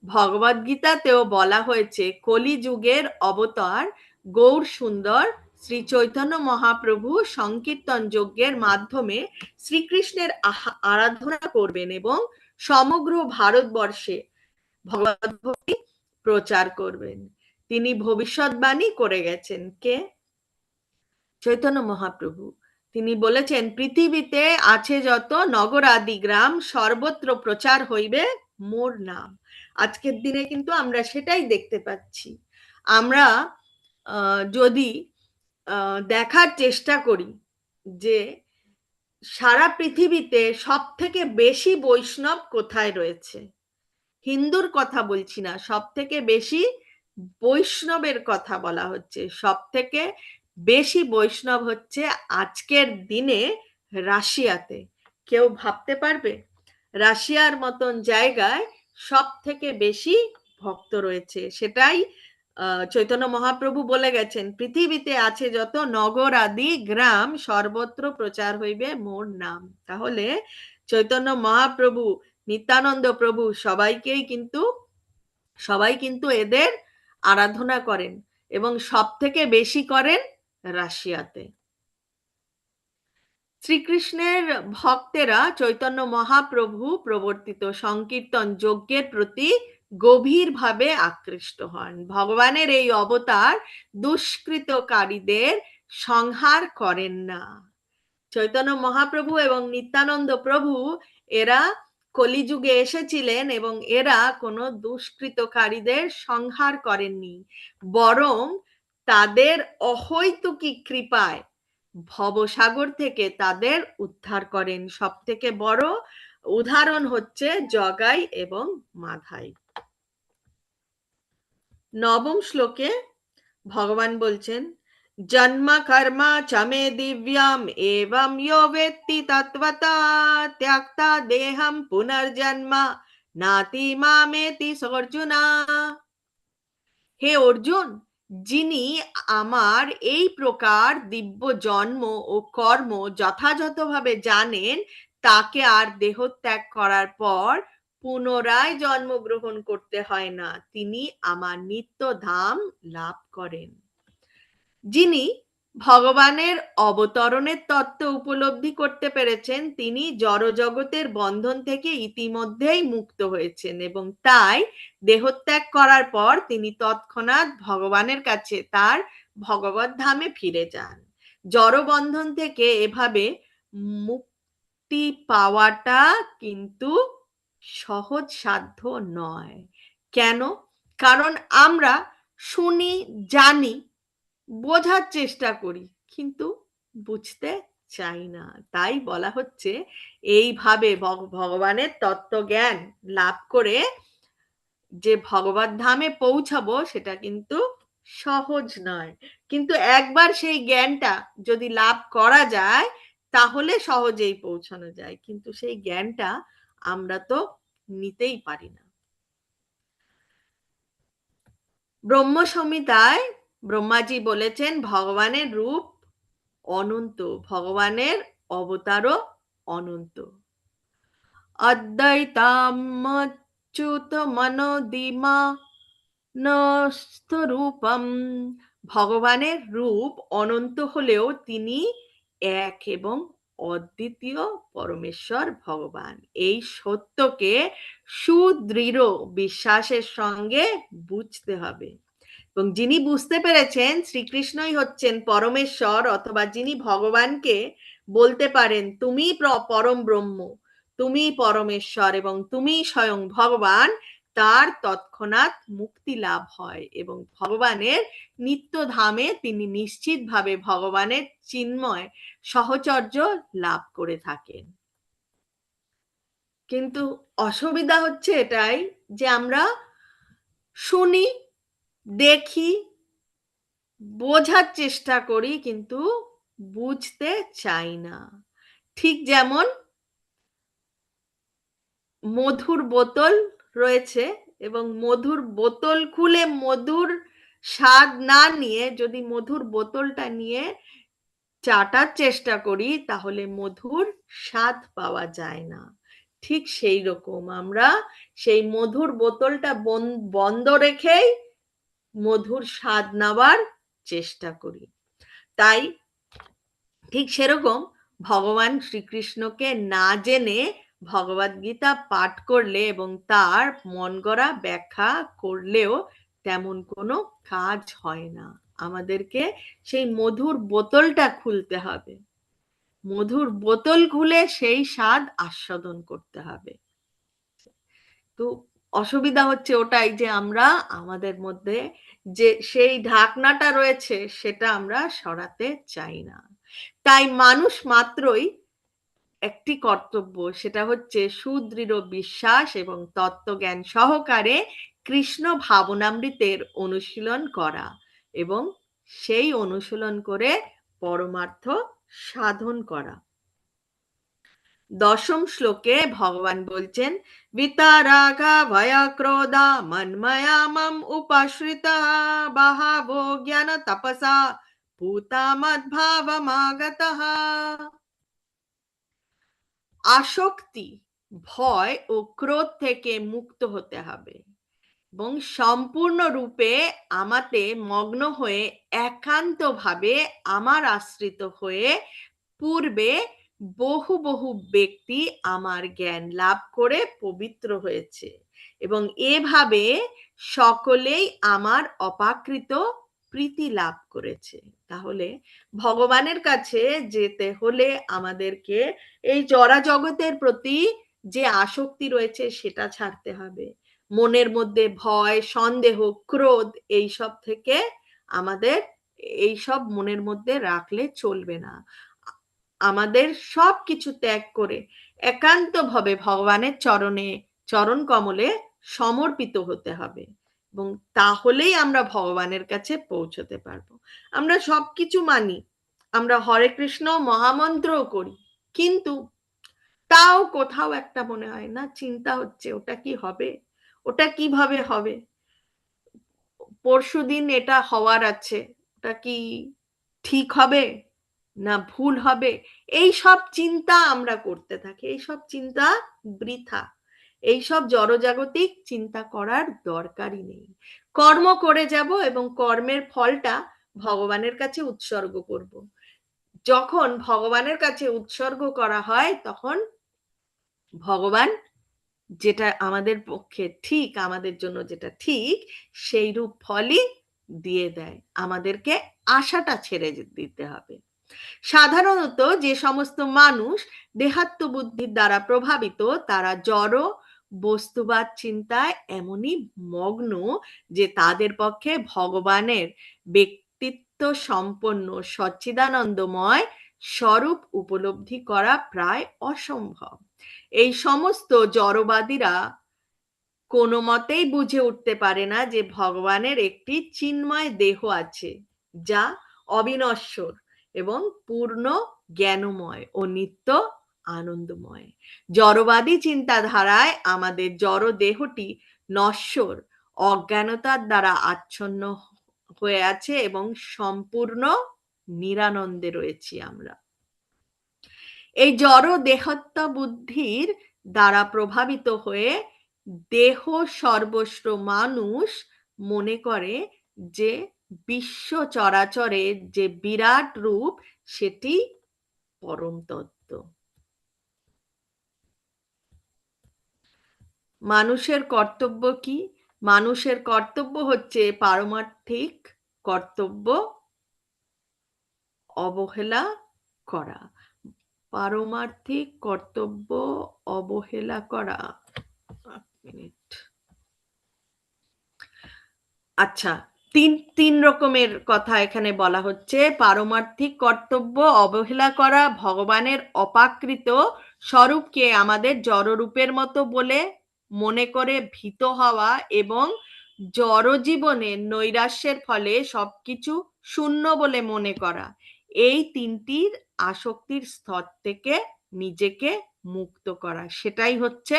ভগবদ গীতাতেও বলা হয়েছে কলিযুগের অবতার গৌর সুন্দর শ্রী চৈতন্য মহাপ্রভু সংকীর্তন যজ্ঞের মাধ্যমে শ্রীকৃষ্ণের আরাধনা করবেন এবং সমগ্র ভারতবর্ষে ভগবদ ভক্তি প্রচার করবেন। তিনি ভবিষ্যৎবাণী করে গেছেন। কে? চৈতন্য মহাপ্রভু। তিনি বলেছেন পৃথিবীতে আছে যত নগরাদি গ্রাম সর্বত্র প্রচার হইবে মোর নাম। আজকের দিনে কিন্তু আমরা সেটাই দেখতে পাচ্ছি। আমরা যদি দেখার চেষ্টা করি যে সারা পৃথিবীতে সব থেকে বেশি বৈষ্ণব কোথায় রয়েছে, হিন্দুর কথা বলছি না, সব থেকে বেশি বৈষ্ণবের কথা বলা হচ্ছে। সব থেকে বেশি বৈষ্ণব হচ্ছে আজকের দিনে রাশিয়াতে। কেউ ভাবতে পারবে রাশিয়ার মতন জায়গায় সব থেকে বেশি ভক্ত রয়েছে? সেটাই চৈতন্য মহাপ্রভু বলে গেছেন পৃথিবীতে আছে যত নগর আদি গ্রাম সর্বত্র প্রচার হইবে মোর নাম। তাহলে চৈতন্য মহাপ্রভু, নিত্যানন্দ প্রভু সবাই কিন্তু এদের আরাধনা করেন এবং সব থেকে বেশি করেন রাশিয়াতে। শ্রীকৃষ্ণের ভক্তেরা চৈতন্য মহাপ্রভু প্রবর্তিত সংকীর্তন যজ্ঞের প্রতি গভীরভাবে আকৃষ্ট হন। ভগবানের এই অবতার দুষ্কৃতকারীদের সংহার করেন না। চৈতন্য মহাপ্রভু এবং নিত্যানন্দ প্রভু এরা কলিযুগে এসেছিলেন এবং এরা কোনো দুষ্কৃতকারীদের সংহার করেননি, বরং তাদের অহৈতুকী কৃপায় ভবসাগর থেকে তাদের উদ্ধার করেন। সব থেকে বড় উদাহরণ হচ্ছে জগাই এবং মাধাই। নবম শ্লোকে ভগবান বলছেন জন্ম কর্ম চমে দিব্যম এবং ইয়ো বেত্তি তত্ত্বতা ত্যক্তা দেহম পুনর্জন্ম নাতি মামেতি অর্জুনা। হে অর্জুন, যিনি আমার এই প্রকার দিব্য জন্ম ও কর্ম যথাযথভাবে জানেন তাকে আর দেহ ত্যাগ করার পর পুনরায় জন্মগ্রহণ করতে হয় না, তিনি আমার নিত্য ধাম লাভ করেন। যিনি ভগবানের অবতরণের তত্ত্ব উপলব্ধি করতে পেরেছেন, তিনি জড়জগতের বন্ধন থেকে ইতিমধ্যেই মুক্ত হয়েছেন এবং তাই দেহত্যাগ করার পর তিনি তৎক্ষণাৎ ভগবানের কাছে তার ভগবত ধামে ফিরে যান। জড়বন্ধন থেকে এভাবে মুক্তি পাওয়াটা কিন্তু সহজ সাধ্য নয়। কেন? কারণ আমরা শুনি, জানি, বোঝার চেষ্টা করি, কিন্তু বুঝতে চাই না। তাই বলা হচ্ছে এইভাবে ভগবানের তত্ত্বজ্ঞান লাভ করে যে ভগবত ধামে পৌঁছাবো সেটা কিন্তু সহজ নয়। কিন্তু একবার সেই জ্ঞানটা যদি লাভ করা যায় তাহলে সহজেই পৌঁছানো যায়, কিন্তু সেই জ্ঞানটা আমরা তো নিতেই পারি না। ব্রহ্ম সংহিতায় ব্রহ্মাজি বলেছেন ভগবানের রূপ অনন্ত, ভগবানের অবতারও অনন্ত। অদ্বৈতাচ্যুত মনোদিমা নস্থরূপম। ভগবানের রূপ অনন্ত হলেও তিনি এক এবং অদ্বিতীয় পরমেশ্বর ভগবান। এই সত্যকে সুদৃঢ় বিশ্বাসের সঙ্গে বুঝতে হবে। এবং যিনি বুঝতে পেরেছেন শ্রীকৃষ্ণই হচ্ছেন পরমেশ্বর, অথবা যিনি ভগবানকে বলতে পারেন তুমি পরম ব্রহ্ম, তুমি পরমেশ্বর এবং তুমি স্বয়ং ভগবান, তার তৎক্ষণাৎ মুক্তি লাভ হয় এবং ভগবানের নিত্য ধামে তিনি নিশ্চিতভাবে ভগবানের চিন্ময় সহচর্য লাভ করে থাকেন। কিন্তু অসুবিধা হচ্ছে এটাই যে আমরা শুনি, দেখি, বোঝার চেষ্টা করি, কিন্তু বুঝতে চাই না। ঠিক যেমন মধুর বোতল রয়েছে এবং মধুর বোতল খুলে মধুর স্বাদ না নিয়ে যদি মধুর বোতলটা নিয়ে চাটার চেষ্টা করি তাহলে মধুর স্বাদ পাওয়া যায় না। ঠিক সেই রকম আমরা সেই মধুর বোতলটা বন্ধ রেখেই মধুর স্বাদ নেওয়ার চেষ্টা করি। তাই ঠিক সেরকম ভগবান শ্রীকৃষ্ণকে না জেনে ভগবদ্গীতা পাঠ করলে এবং তার মন গড়া ব্যাখ্যা করলেও তেমন কোনো কাজ হয় না। আমাদেরকে সেই মধুর বোতলটা খুলতে হবে, মধুর বোতল খুলে সেই স্বাদ আস্বাদন করতে হবে। তো অসুবিধা হচ্ছে ওটাই যে আমরা আমাদের মধ্যে যে সেই ঢাকনাটা রয়েছে সেটা আমরা সরাতে চাই না। তাই মানুষ মাত্রই একটি কর্তব্য, সেটা হচ্ছে সুদৃঢ় বিশ্বাস এবং তত্ত্বজ্ঞান সহকারে কৃষ্ণ ভাবনামৃতের অনুশীলন করা এবং সেই অনুশীলন করে পরমার্থ সাধন করা। দশম শ্লোকে ভগবান বলছেন বিতারাগা ভয় ক্রোধা মন্ময়া মম উপাশ্রিতা বাহাবো জ্ঞান তপসা ভূতা মদ্ভাবমাগতঃ। আসক্তি, ভয় ও ক্রোধ থেকে মুক্ত হতে হবে এবং সম্পূর্ণরূপে আমাতে মগ্ন হয়ে একান্তভাবে আমার আশ্রিত হয়ে পূর্বে বহু বহু ব্যক্তি আমার জ্ঞান লাভ করে পবিত্র হয়েছে এবং এভাবে সকলেই আমার অপাকৃত প্রীতি লাভ করেছে। তাহলে ভগবানের কাছে যেতে হলে আমাদেরকে এই জড়া জগতের প্রতি যে আসক্তি রয়েছে সেটা ছাড়তে হবে। মনের মধ্যে ভয়, সন্দেহ, ক্রোধ এইসব থেকে আমাদের এইসব মনের মধ্যে রাখলে চলবে না। আমাদের সব কিছু ত্যাগ করে একান্তভাবে ভগবানের চরণে, চরণ কমলে সমর্পিত হতে হবে এবং তাহলেই আমরা ভগবানের কাছে পৌঁছতে পারবো। আমরা সবকিছু মানি, আমরা হরে কৃষ্ণ মহামন্ত্রও করি, কিন্তু তাও কোথাও একটা মনে হয় না, চিন্তা হচ্ছে ওটা কি হবে, ওটা কিভাবে হবে, পরশুদিন এটা হওয়ার আছে, ওটা কি ঠিক হবে না ভুল হবে, এই সব চিন্তা আমরা করতে থাকি। এই সব চিন্তা বৃথা, এই সব জড়জাগতিক চিন্তা করার দরকারই নেই। কর্ম করে যাব এবং কর্মের ফলটা ভগবানের কাছে উৎসর্গ করব। যখন ভগবানের কাছে উৎসর্গ করা হয় তখন ভগবান যেটা আমাদের পক্ষে ঠিক, আমাদের জন্য যেটা ঠিক, সেই রূপ ফলই দিয়ে দেয়। আমাদেরকে আশাটা ছেড়ে দিতে হবে। সাধারণত যে সমস্ত মানুষ দেহাত্মবুদ্ধির দ্বারা প্রভাবিত, তারা জড় বস্তুবাদ চিন্তায় এমনই মগ্ন যে তাদের পক্ষে ভগবানের ব্যক্তিত্ব সম্পন্ন সচ্চিদানন্দময় স্বরূপ উপলব্ধি করা প্রায় অসম্ভব। এই সমস্ত জড়বাদীরা কোনো মতেই বুঝে উঠতে পারে না যে ভগবানের একটি চিন্ময় দেহ আছে, যা অবিনশ্বর এবং পূর্ণ জ্ঞানময় ও নিত্য আনন্দময়। জড়বাদী চিন্তাধারায় আমাদের জড় দেহটি নশ্বর, অজ্ঞানতার দ্বারা আচ্ছন্ন হয়ে আছে এবং সম্পূর্ণ নিরানন্দে রয়েছি আমরা। এই জড় দেহত্ব বুদ্ধির দ্বারা প্রভাবিত হয়ে দেহ সর্বস্ব মানুষ মনে করে যে বিশ্ব চরাচরের যে বিরাট রূপ সেটি পরম তত্ত্ব। মানুষের কর্তব্য কি? মানুষের কর্তব্য হচ্ছে পারমার্থিক কর্তব্য অবহেলা করা। পারমার্থিক কর্তব্য অবহেলা করা। আচ্ছা, তিন রকমের কথা এখানে বলা হচ্ছে। পারমার্থিক কর্তব্য অবহেলা করা, ভগবানের অপাকৃত স্বরূপকে আমাদের জড়রূপের মতো বলে মনে করে ভীত হওয়া এবং জড় জীবনের নৈরাশ্যের ফলে সবকিছু শূন্য বলে মনে করা। এই তিনটির আসক্তির স্তর থেকে নিজেকে মুক্ত করা, সেটাই হচ্ছে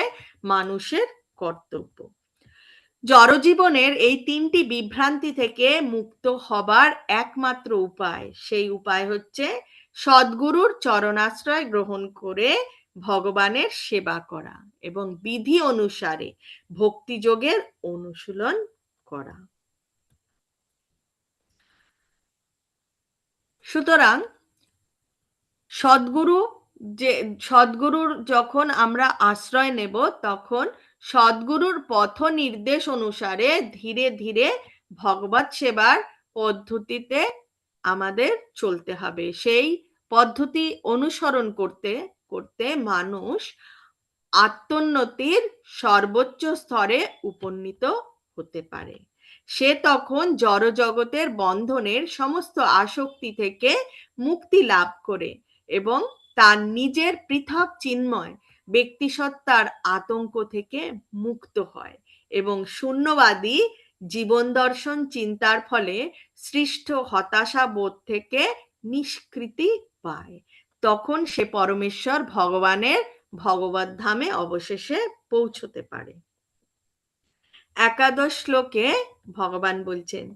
মানুষের কর্তব্য। জড়জীবনের এই তিনটি বিভ্রান্তি থেকে মুক্ত হবার একমাত্র উপায়, সেই উপায় হচ্ছে সদ্গুরুর চরণাশ্রয় গ্রহণ করে ভগবানের সেবা করা এবং বিধি অনুসারে ভক্তিযোগের অনুশীলন করা। সুতরাং সদ্গুরুর যখন আমরা আশ্রয় নেব, তখন সদ্গুরুর পথ নির্দেশ অনুসারে ধীরে ধীরে ভগবত সেবার পদ্ধতিতে আমাদের চলতে হবে। সেই পদ্ধতি অনুসরণ করতে করতে মানুষ আত্মোন্নতির সর্বোচ্চ স্তরে উপনীত হতে পারে। সে তখন জড় জগতের বন্ধনের সমস্ত আসক্তি থেকে মুক্তি লাভ করে এবং তার নিজের পৃথক চিন্ময় ব্যক্তিসত্তার আতঙ্ক থেকে মুক্ত হয় এবং শূন্যবাদী জীবন দর্শন চিন্তার ফলে সৃষ্ট হতাশা বোধ থেকে নিষ্কৃতি পায়। তখন সে পরমেশ্বর ভগবানের ভগবত ধামে অবশেষে পৌঁছতে পারে। একাদশ শ্লোকে ভগবান বলছেন,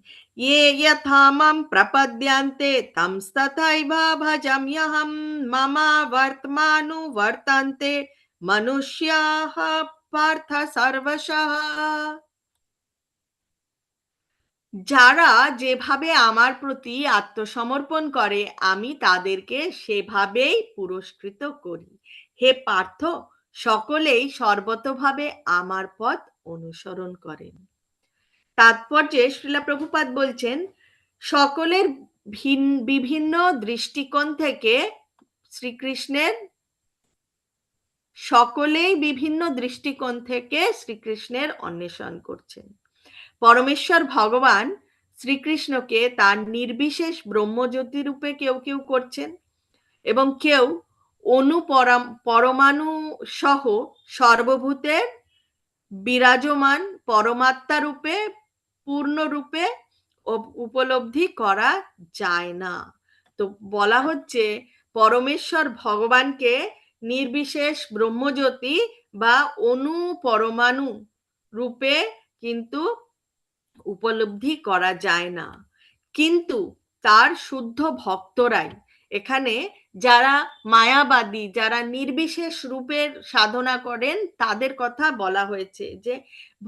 ইয়ে যথা মাম প্রপদ্যান্তে তমস্তথৈব ভজাম্যহম মমা বর্তমানুবর্তন্তে মনুষ্যাঃ পার্থ সর্বশঃ। যারা যেভাবে আমার প্রতি আত্মসমর্পণ করে আমি তাদেরকে সেভাবেই পুরস্কৃত করি। হে পার্থ, সকলেই সর্বতোভাবে আমার পথ অনুসরণ করেন। তাৎপর্যে শ্রীলা প্রভুপাদ বলছেন, সকলের বিভিন্ন দৃষ্টিকোণ থেকে শ্রীকৃষ্ণের অন্বেষণ করছেন। পরমেশ্বর ভগবান শ্রীকৃষ্ণকে তার নির্বিশেষ ব্রহ্মজ্যোতি রূপে কেউ কেউ করছেন এবং কেউ পরমাণু সহ সর্বভূতের বিরাজমান পরমাত্মা রূপে পূর্ণরূপে উপলব্ধি করা যায় না। তো বলা হচ্ছে পরমেশ্বর ভগবানকে নির্বিশেষ ব্রহ্মজ্যোতি বা অনু পরমাণু রূপে কিন্তু উপলব্ধি করা যায় না, কিন্তু তার শুদ্ধ ভক্তরাই এখানে যারা মায়াবাদী, যারা নির্বিশেষ রূপের সাধনা করেন, তাদের কথা বলা হয়েছে যে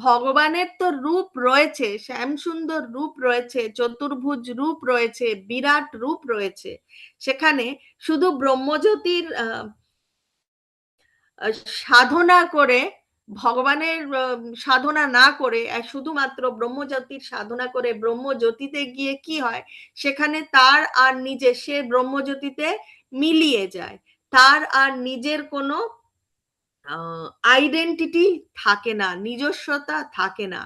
ভগবানের তো রূপ রয়েছে, শ্যামসুন্দর রূপ রয়েছে, চতুর্ভুজ রূপ রয়েছে, বিরাট রূপ রয়েছে। সেখানে শুধু ব্রহ্মজ্যোতির সাধনা করে, ভগবানের সাধনা না করে শুধুমাত্র ব্রহ্মজ্যোতির সাধনা করে ব্রহ্মজ্যোতিতে গিয়ে কি হয়, সেখানে তার আর নিজে সে ব্রহ্মজ্যোতিতে মিলিয়ে যায়, তার আর নিজের কোনো আইডেন্টিটি থাকে না, নিজস্বতা থাকে না।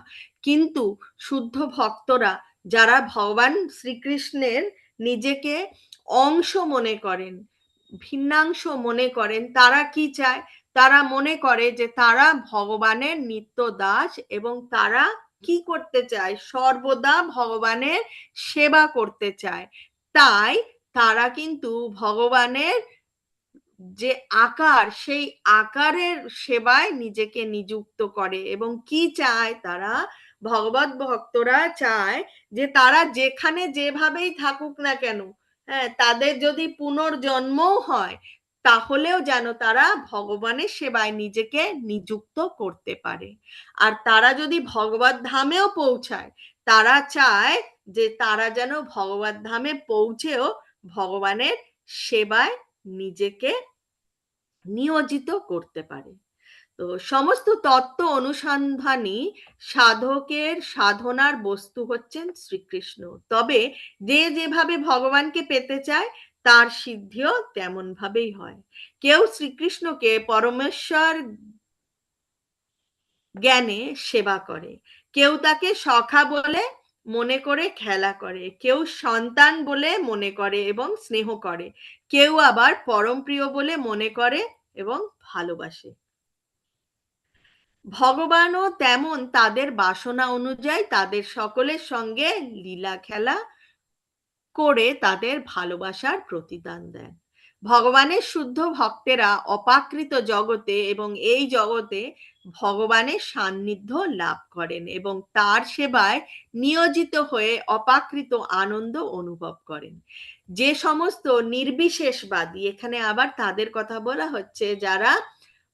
কিন্তু শুদ্ধ ভক্তরা যারা ভগবান শ্রীকৃষ্ণের নিজেকে অংশ মনে করেন, ভিন্নাংশ মনে করেন, তারা কি চায়? তারা মনে করে যে তারা ভগবানের নিত্য দাস এবং তারা কি করতে চায়? সর্বদা ভগবানের সেবা করতে চায়। তাই তারা কিন্তু ভগবানের যে আকার, সেই আকারের সেবায় নিজেকে নিযুক্ত করে। এবং কি চায় তারা? ভগবত ভক্তরা চায় যে তারা যেখানে যেভাবেই থাকুক না কেন, হ্যাঁ, তাদের যদি পুনর্জন্মও হয়, তাহলেও যেন তারা ভগবানের সেবায় নিজেকে নিযুক্ত করতে পারে। আর তারা যদি ভগবত ধামেও পৌঁছায়, তারা চায় যে তারা যেন ভগবত ধামে পৌঁছেও ভগবানের সেবায় নিজেকে নিয়োজিত করতে পারে। তো সমস্ত তত্ত্ব অনুসন্ধানী সাধকের সাধনার বস্তু হচ্ছেন শ্রীকৃষ্ণ। তবে যে যেভাবে ভগবানকে পেতে চায়, তার সিদ্ধিও তেমন ভাবেই হয়। কেউ শ্রীকৃষ্ণকে পরমেশ্বর জ্ঞানে সেবা করে, কেউ তাকে সখা বলে মনে করে খেলা করে, কেউ সন্তান বলে মনে করে এবং স্নেহ করে, কেউ আবার পরম প্রিয় বলে মনে করে এবং ভালোবাসে। ভগবানও তেমন তাদের বাসনা অনুযায়ী তাদের সকলের সঙ্গে লীলা খেলা করে তাদের ভালোবাসার প্রতিদান দেন। ভগবানের শুদ্ধ ভক্তেরা অপাকৃত জগতে এবং এই জগতে ভগবানের সান্নিধ্য লাভ করেন এবং তার সেবায় নিয়োজিত হয়ে অপাকৃত আনন্দ অনুভব করেন। যে সমস্ত নির্বিশেষবাদী, এখানে আবার তাদের কথা বলা হচ্ছে যারা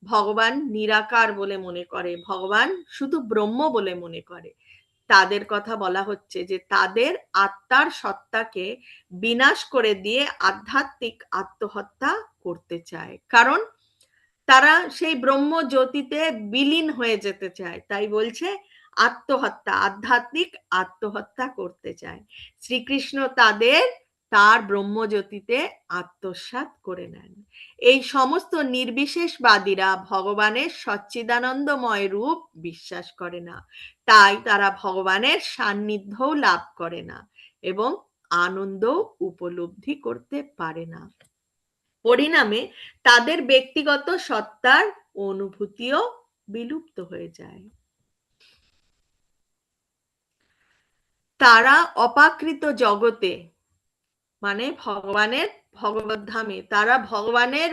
ভগবান নিরাকার বলে মনে করে, ভগবান শুধু ব্রহ্ম বলে মনে করে, তাদের কথা বলা হচ্ছে যে তাদের আত্মার সত্তাকে বিনাশ করে দিয়ে আধ্যাত্মিক আত্মহত্যা করতে চায়। কারণ তারা সেই ব্রহ্ম জ্যোতিতে বিলীন হয়ে যেতে চায়, তাই বলছে আত্মহত্যা, আধ্যাত্মিক আত্মহত্যা করতে চায়। শ্রীকৃষ্ণ তাদের তার ব্রহ্মজ্যোতিতে আত্মসাৎ করে নেন। এই সমস্ত নির্বিশেষবাদীরা ভগবানের সচ্চিদানন্দময় রূপ বিশ্বাস করে না, তাই তারা ভগবানের সান্নিধ্যও লাভ করে না এবং আনন্দ উপলব্ধি করতে পারে না। পরিণামে তাদের ব্যক্তিগত সত্তার অনুভূতিও বিলুপ্ত হয়ে যায়। তারা অপাকৃত জগতে, মানে ভগবানের ভগবত ধামে, তারা ভগবানের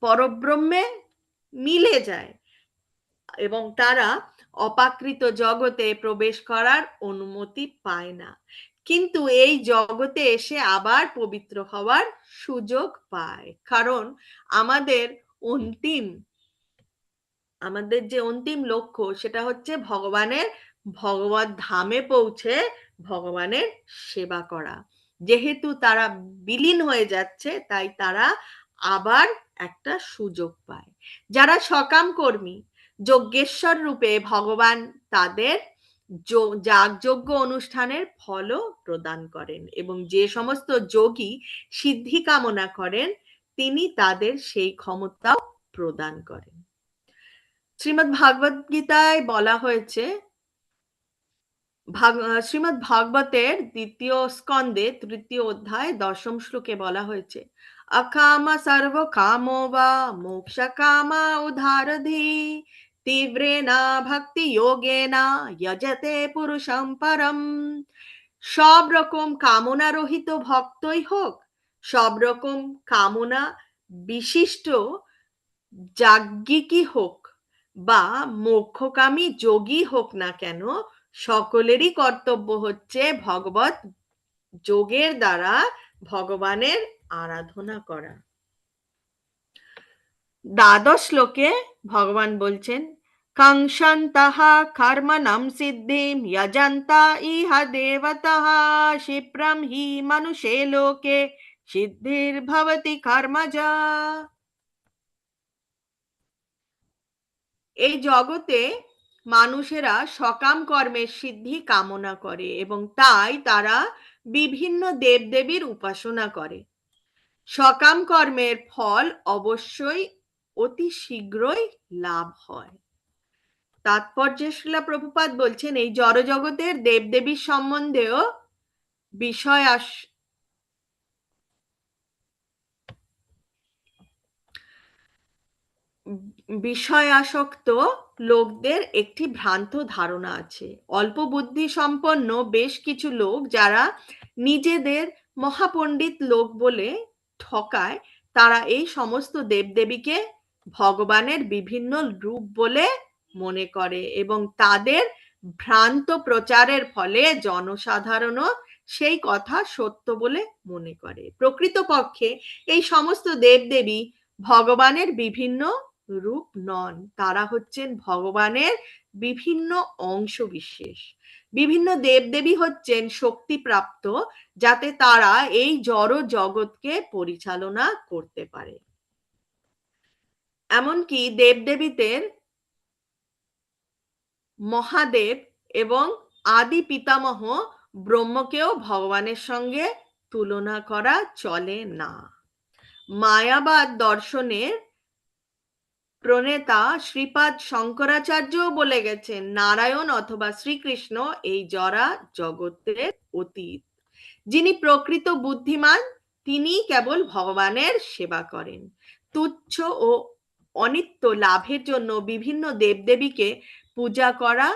পরব্রহ্মে মিলে যায় এবং তারা অপাকৃত জগতে প্রবেশ করার অনুমতি পায় না, কিন্তু এই জগতে এসে আবার পবিত্র হওয়ার সুযোগ পায়। কারণ আমাদের অন্তিম আমাদের যে অন্তিম লক্ষ্য, সেটা হচ্ছে ভগবানের ভগবত ধামে পৌঁছে ভগবানের সেবা করা। যেহেতু তারা বিলীন হয়ে যাচ্ছে, তাই তারা আবার একটা সুযোগ পায়। যারা সকাম কর্মী, যজ্ঞেশ্বর রূপে ভগবান তাদের যাগযজ্ঞ অনুষ্ঠানের ফলও প্রদান করেন এবং যে সমস্ত যোগী সিদ্ধি কামনা করেন, তিনি তাদের সেই ক্ষমতাও প্রদান করেন। শ্রীমদ্ ভাগবত গীতায় বলা হয়েছে, শ্রীমদ্ ভাগবতের দ্বিতীয় স্কন্ধে তৃতীয় অধ্যায় দশম শ্লোকে বলা হয়েছে, অকাম সর্ব কামো বা মোক্ষ কামা উদারধি তীব্রেনা ভক্তি যোগেনা যজতে পুরুষম পরম। সব রকম কামনা রহিত ভক্তই হোক, সব রকম কামনা বিশিষ্ট যাজ্ঞিকই হোক বা মোক্ষকামী যোগী হোক না কেন, সকলেরই কর্তব্য হচ্ছে ভগবত যোগের দ্বারা ভগবানের আরাধনা করা। দ্বাদশ শ্লোকে ভগবান বলছেন, কাংশন্তঃ কর্মণং সিদ্ধিম যজন্তা ইহ দেবতাঃ ক্ষিপ্রম হি মানুষে লোকে সিদ্ধির্ভবতি কর্মজা। এই জগতে মানুষেরা সকাম কর্মের সিদ্ধি কামনা করে এবং তাই তারা বিভিন্ন দেবদেবীর উপাসনা করে। সকাম কর্মের ফল অবশ্যই অতি শীঘ্রই লাভ হয়। তাৎপর্যে শ্রীলা প্রভুপাদ বলছেন, এই জড়জগতের দেবদেবীর সম্বন্ধেও বিষয় বিষয়াসক্ত লোকদের একটি ভ্রান্ত ধারণা আছে। অল্প বুদ্ধি সম্পন্ন বেশ কিছু লোক যারা নিজেদের মহাপণ্ডিত লোক বলে ঠকায়, তারা এই সমস্ত দেবদেবীকে ভগবানের বিভিন্ন রূপ বলে মনে করে এবং তাদের ভ্রান্ত প্রচারের ফলে জনসাধারণও সেই কথা সত্য বলে মনে করে। প্রকৃতপক্ষে এই সমস্ত দেবদেবী ভগবানের বিভিন্ন রূপ নন, তারা হচ্ছেন ভগবানের বিভিন্ন অংশ বিশেষ। বিভিন্ন দেবদেবী হচ্ছেন শক্তিপ্রাপ্ত, যাতে তারা এই জড় জগৎকে পরিচালনা করতে পারে। এমনকি দেবদেবীদের মহাদেব এবং আদি পিতামহ ব্রহ্মকেও ভগবানের সঙ্গে তুলনা করা চলে না। মায়াবাদ দর্শনের প্রণেতা শ্রীপাদ শঙ্করাচার্যও বলে গেছেন, নারায়ণ অথবা শ্রীকৃষ্ণ এই জড়া জগতের অতীত। যিনি প্রকৃত বুদ্ধিমান তিনি কেবল ভগবানের সেবা করেন। তুচ্ছ ও অনিত্য লাভের জন্য বিভিন্ন দেবদেবীকে পূজা করা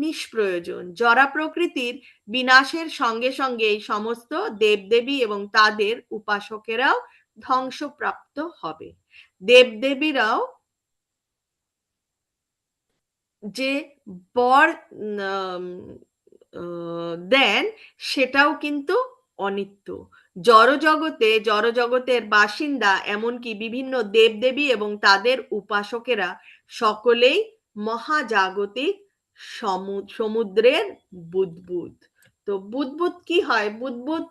নিষ্প্রয়োজন। জড়া প্রকৃতির বিনাশের সঙ্গে সঙ্গে এই সমস্ত দেবদেবী এবং তাদের উপাসকেরাও ধ্বংসপ্রাপ্ত হবে। দেবদেবীরাও যে বর দেন সেটাও কিন্তু অনিত্য। জড়জগতের বাসিন্দা এমনকি বিভিন্ন দেবদেবী এবং তাদের উপাসকেরা সকলেই মহাজাগতিক সমুদ্রের বুদ্বুদ। তো বুদ্বুদ কি হয়? বুদ্বুদ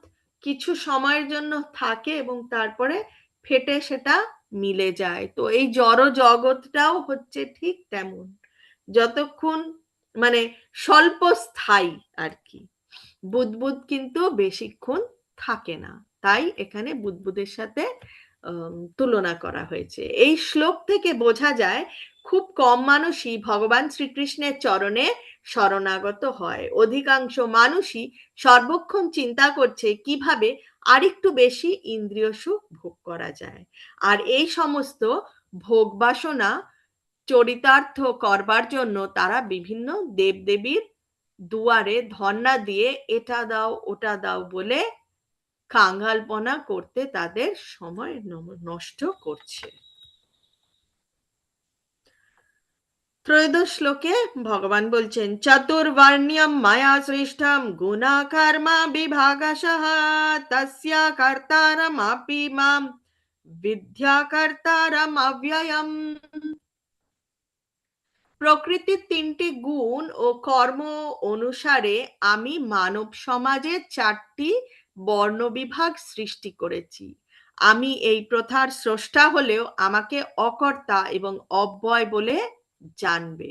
কিছু সময়ের জন্য থাকে এবং তারপরে ফেটে সেটা মিলে যায়। তো এই জড় জগৎটাও হচ্ছে ঠিক তেমন, যতক্ষণ মানে স্বল্প স্থায়ী আর কি। বুদবুদ কিন্তু বেশিক্ষণ থাকে না, তাই এখানে বুদবুদের সাথে তুলনা করা হয়েছে। এই শ্লোক থেকে বোঝা যায় খুব কম মানুষই ভগবান শ্রীকৃষ্ণের চরণে শরণাগত হয়। অধিকাংশ মানুষই সর্বক্ষণ চিন্তা করছে কিভাবে আরেকটু বেশি ইন্দ্রিয় সুখ ভোগ করা যায়, আর এই সমস্ত ভোগ বাসনা চরিতার্থ করবার জন্য তারা বিভিন্ন দেবদেবীর দুয়ারে ধর্ণা দিয়ে এটা দাও ওটা দাও বলে কাঙ্গালপনা করতে তাদের সময় নষ্ট করছে। ত্রয়োদশ শ্লোকে ভগবান বলছেন, চতুর্বর্ণ্যম মায়া সৃষ্টম গুণা কর্মা বিভাগশঃ তস্য কর্তারমপি মাম বিদ্যা কর্তারম অব্যয়ম। প্রকৃতির তিনটি গুণ ও কর্ম অনুসারে আমি মানব সমাজের চারটি বর্ণবিভাগ সৃষ্টি করেছি। আমি এই প্রথার স্রষ্টা হলেও আমাকে অকর্তা এবং অব্যয় বলে জানবে।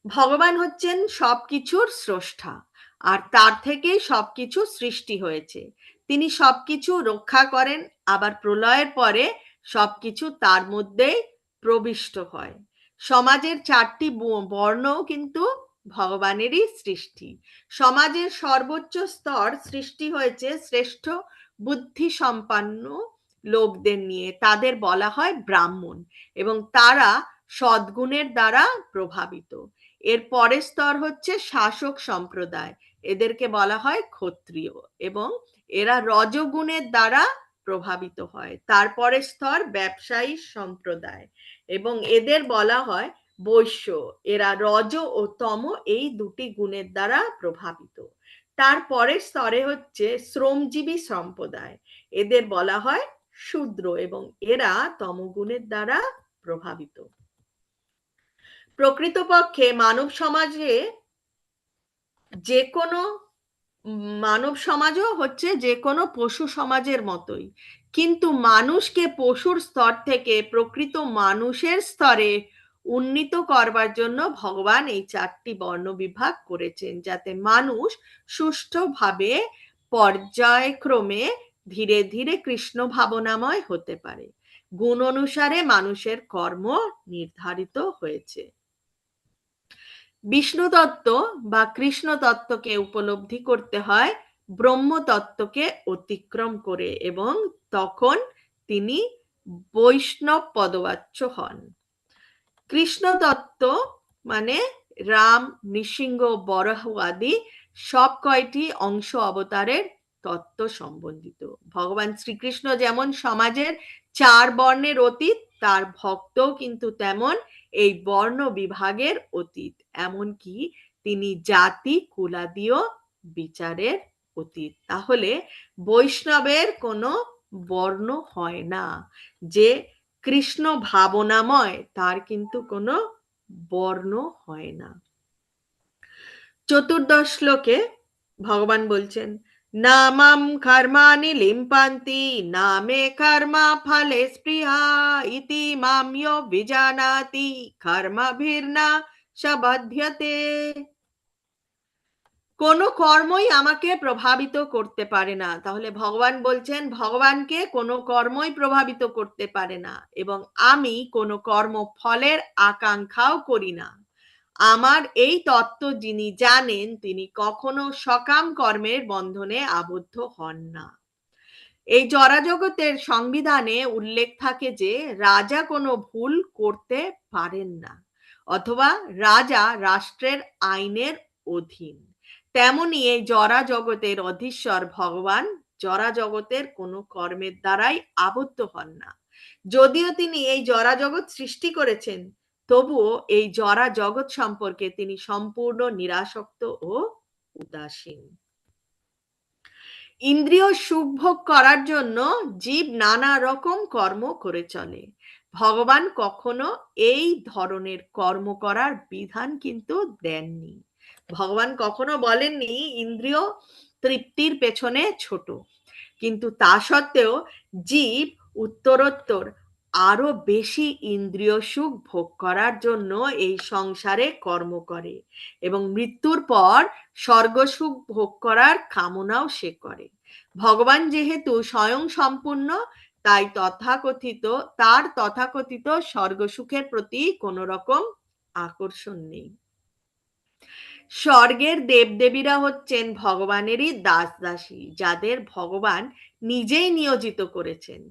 ভগবান হচ্ছেন সবকিছুর স্রষ্টা, আর তার থেকেই সবকিছু সৃষ্টি হয়েছে। তিনি সবকিছু রক্ষা করেন, আবার প্রলয়ের পরে সবকিছু তার মধ্যেই প্রবিষ্ট হয়। সমাজের চারটি বর্ণও কিন্তু ভগবানেরই সৃষ্টি। সমাজের সর্বোচ্চ স্তর সৃষ্টি হয়েছে শ্রেষ্ঠ বুদ্ধি সম্পন্ন লোকদের নিয়ে, তাদের বলা হয় ব্রাহ্মণ, এবং তারা সদ্গুণের দ্বারা প্রভাবিত। এর পরের স্তর হচ্ছে শাসক সম্প্রদায়, এদেরকে বলা হয় ক্ষত্রিয়, এবং এরা রজগুণের দ্বারা প্রভাবিত হয়। তারপরের স্তর ব্যবসায়ী সম্প্রদায়, এবং এদের বলা হয় বৈশ্য, এরা রজ ও তম এই দুটি গুণের দ্বারা প্রভাবিত। তারপরের স্তরে হচ্ছে শ্রমজীবী সম্প্রদায়, এদের বলা হয় শূদ্র এবং এরা তমগুণের দ্বারা প্রভাবিত। প্রকৃতপক্ষে যে কোনো মানব সমাজও হচ্ছে যে কোনো পশু সমাজের মতোই, কিন্তু মানুষকে পশুর স্তর থেকে প্রকৃত মানুষের স্তরে উন্নীত করবার জন্য ভগবান এই 4টি বর্ণ বিভাগ করেছেন, যাতে মানুষ সুষ্ঠুভাবে পর্যায়ক্রমে ধীরে ধীরে কৃষ্ণ ভাবনাময় হতে পারে। গুণ অনুসারে মানুষের কর্ম নির্ধারিত হয়েছে। বিষ্ণু তত্ত্ব বা কৃষ্ণ তত্ত্বকে উপলব্ধি করতে হয় ব্রহ্ম তত্ত্বকে অতিক্রম করে, এবং তখন তিনি বৈষ্ণব পদবাচ্য হন। কৃষ্ণ তত্ত্ব মানে রাম, নৃসিংহ, বরাহ আদি সব কয়টি অংশ অবতারের তত্ত্ব সম্বন্ধিত। ভগবান শ্রীকৃষ্ণ যেমন সমাজের 4 বর্ণের অতীত, তার ভক্তও কিন্তু তেমন এই বর্ণ বিভাগের অতীত, এমনকি তিনি জাতি কুলাদিও বিচারের অতীত। তাহলে বৈষ্ণবের কোনো বর্ণ হয় না, যে কৃষ্ণ ভাবনাময় তার কিন্তু কোনো বর্ণ হয় না। 14 শ্লোকে ভগবান বলছেন, নামাম কর্মাণি লিম্পান্তি নামে কর্মা ফলে স্পৃহা ইতি মাম ইয়ো বিজানাতি কর্মভির্না সবধ্যতে। কোনো কর্মই আমাকে প্রভাবিত করতে পারে না। তাহলে ভগবান বলছেন ভগবানকে কোনো কর্মই প্রভাবিত করতে পারে না, এবং আমি কোনো কর্ম ফলের আকাঙ্ক্ষাও করি না। আমার এই তত্ত্ব যিনি জানেন তিনি কখনো সকাম কর্মের বন্ধনে আবদ্ধ হন না। এই জড়জগতের সংবিধানে উল্লেখ থাকে যে রাজা কোনো ভুল করতে পারেন না, অথবা রাজা রাষ্ট্রের আইনের অধীন। তেমনি এই জরা জগতের অধীশ্বর ভগবান জরা জগতের কোনো কর্মের দ্বারাই আবদ্ধ হন না। যদিও তিনি এই জরা জগৎ সৃষ্টি করেছেন, তবুও এই জরা জগৎ সম্পর্কে তিনি সম্পূর্ণ নিরাসক্ত ও উদাসীন। ইন্দ্রিয় সুখ ভোগ করার জন্য জীব নানা রকম কর্ম করে চলে। ভগবান কখনো এই ধরনের কর্ম করার বিধান কিন্তু দেননি। ভগবান কখনো বলেননি ইন্দ্রিয় তৃপ্তির পেছনে ছোট, কিন্তু তা সত্ত্বেও জীব উত্তরোত্তর আরো বেশি ইন্দ্রিয় সুখ ভোগ করার জন্য এই সংসারে কর্ম করে, এবং মৃত্যুর পর স্বর্গ সুখ ভোগ করার কামনাও সে করে। ভগবান যেহেতু স্বয়ং সম্পূর্ণ, তাই তার তথাকথিত স্বর্গ সুখের প্রতি কোনো রকম আকর্ষণ নেই। স্বর্গের দেবদেবীরা হচ্ছেন ভগবানেরই দাস দাসী, যাদের ভগবান নিজেই নিয়োজিত করেছেন।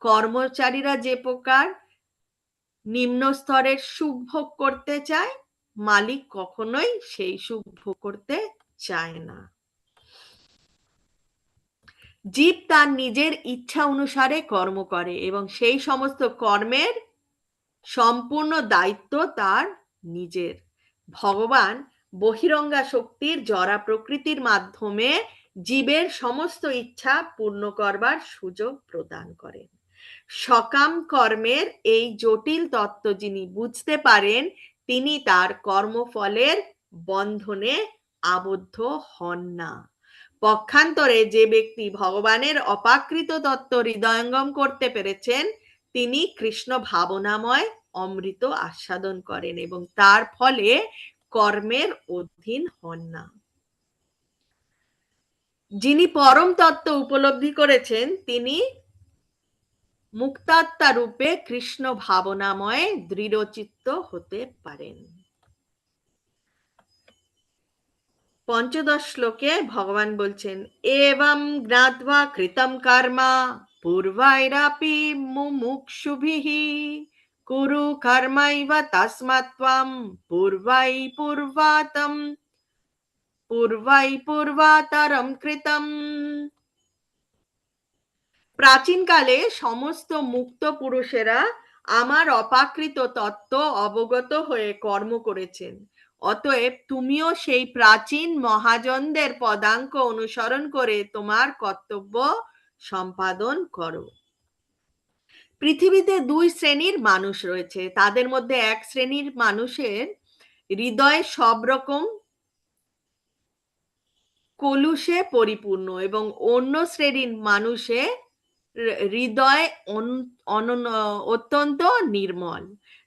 কর্মচারীরা যে প্রকার নিম্ন স্তরের সুখ ভোগ করতে চায়, মালিক কখনোই সেই সুখ ভোগ করতে চায় না। জীব তার নিজের ইচ্ছা অনুসারে কর্ম করে, এবং সেই সমস্ত কর্মের সম্পূর্ণ দায়িত্ব তার নিজের। ভগবান বহিরঙ্গা শক্তির জরা প্রকৃতির মাধ্যমে জীবের সমস্ত ইচ্ছা পূর্ণ করবার সুযোগ প্রদান করেন। সকাম কর্মের এই জটিল তত্ত্ব যিনি বুঝতে পারেন, তিনি তার কর্মফলের বন্ধনে আবদ্ধ হন না। পক্ষান্তরে যে ব্যক্তি ভগবানের অপাকৃত তত্ত্ব হৃদয়ঙ্গম করতে পেরেছেন, তিনি কৃষ্ণ ভাবনাময় অমৃত আস্বাদন করেন এবং তার ফলে কর্মের অধীন হন না। যিনি পরম তত্ত্ব উপলব্ধি করেছেন, তিনি মুক্তাত্মা রূপে কৃষ্ণ ভাবনাময় দৃঢ়চিত্ত হতে পারেন। 15 শ্লোকে ভগবান বলছেন, এবং জ্ঞাত্বা কৃতম কর্মা পূর্বাইরাপি মুমুক্ষুভিঃ কুরু কর্মৈব তস্মাৎ ত্বং পূর্বাইপূর্বাতরম কৃতম। প্রাচীনকালে সমস্ত মুক্ত পুরুষেরা আমার অপাকৃত তত্ত্ব অবগত হয়ে কর্ম করেছেন। অতএব তুমিও সেই প্রাচীন মহাজনদের পদাঙ্ক অনুসরণ করে তোমার কর্তব্য সম্পাদন করো। পৃথিবীতে দুই শ্রেণীর মানুষ রয়েছে, তাদের মধ্যে এক শ্রেণীর মানুষের হৃদয় সব রকম কলুষে পরিপূর্ণ এবং অন্য শ্রেণীর মানুষের হৃদয় অত্যন্ত নির্মল।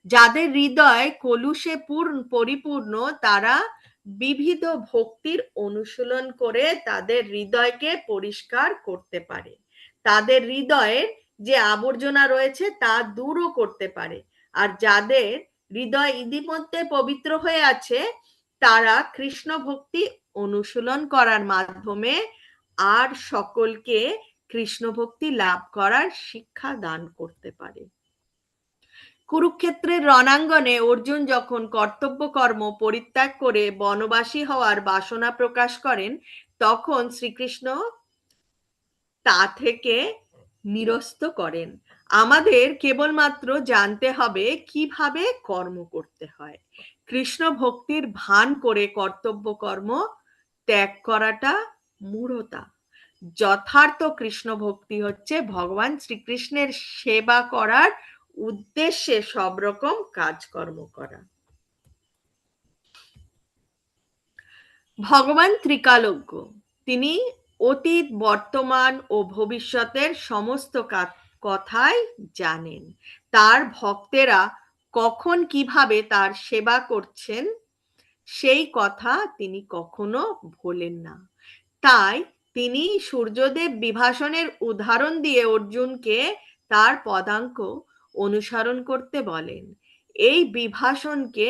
যাদের হৃদয় কলুষে পরিপূর্ণ তারা বিবিধ ভক্তির অনুশীলন করে তাদের হৃদয়কে পরিষ্কার করতে পারে, তাদের হৃদয়ের যে আবর্জনা রয়েছে তা দূরও করতে পারে। আর যাদের হৃদয় ইতিমধ্যে পবিত্র হয়ে আছে তারা কৃষ্ণ ভক্তি অনুশীলন করার মাধ্যমে আর সকলকে কৃষ্ণ ভক্তি লাভ করার শিক্ষা দান করতে পারে। কুরুক্ষেত্রের রণাঙ্গনে অর্জুন যখন কর্তব্য কর্ম পরিত্যাগ করে বনবাসী হওয়ার বাসনা প্রকাশ করেন তখন শ্রীকৃষ্ণ তা থেকে নিরস্ত করেন। আমাদের কেবলমাত্র জানতে হবে কিভাবে কর্ম করতে হয়। কৃষ্ণ ভক্তির ভান করে কর্তব্য কর্ম ত্যাগ করাটা মূঢ়তা। যথার্থ কৃষ্ণ ভক্তি হচ্ছে ভগবান শ্রীকৃষ্ণের সেবা করার উদ্দেশ্যে সব রকম কাজকর্ম করা। ভগবান ত্রিকালজ্ঞ, তিনি অতীত, বর্তমান ও ভবিষ্যতের সমস্ত কথাই জানেন। তার ভক্তেরা কখন কিভাবে তার সেবা করছেন সেই কথা তিনি কখনো ভোলেন না। তাই তিনি সূর্যদেব বিভাষণের উদাহরণ দিয়ে অর্জুনকে তার পদাঙ্ক অনুসরণ করতে বলেন। এই বিভাষণকে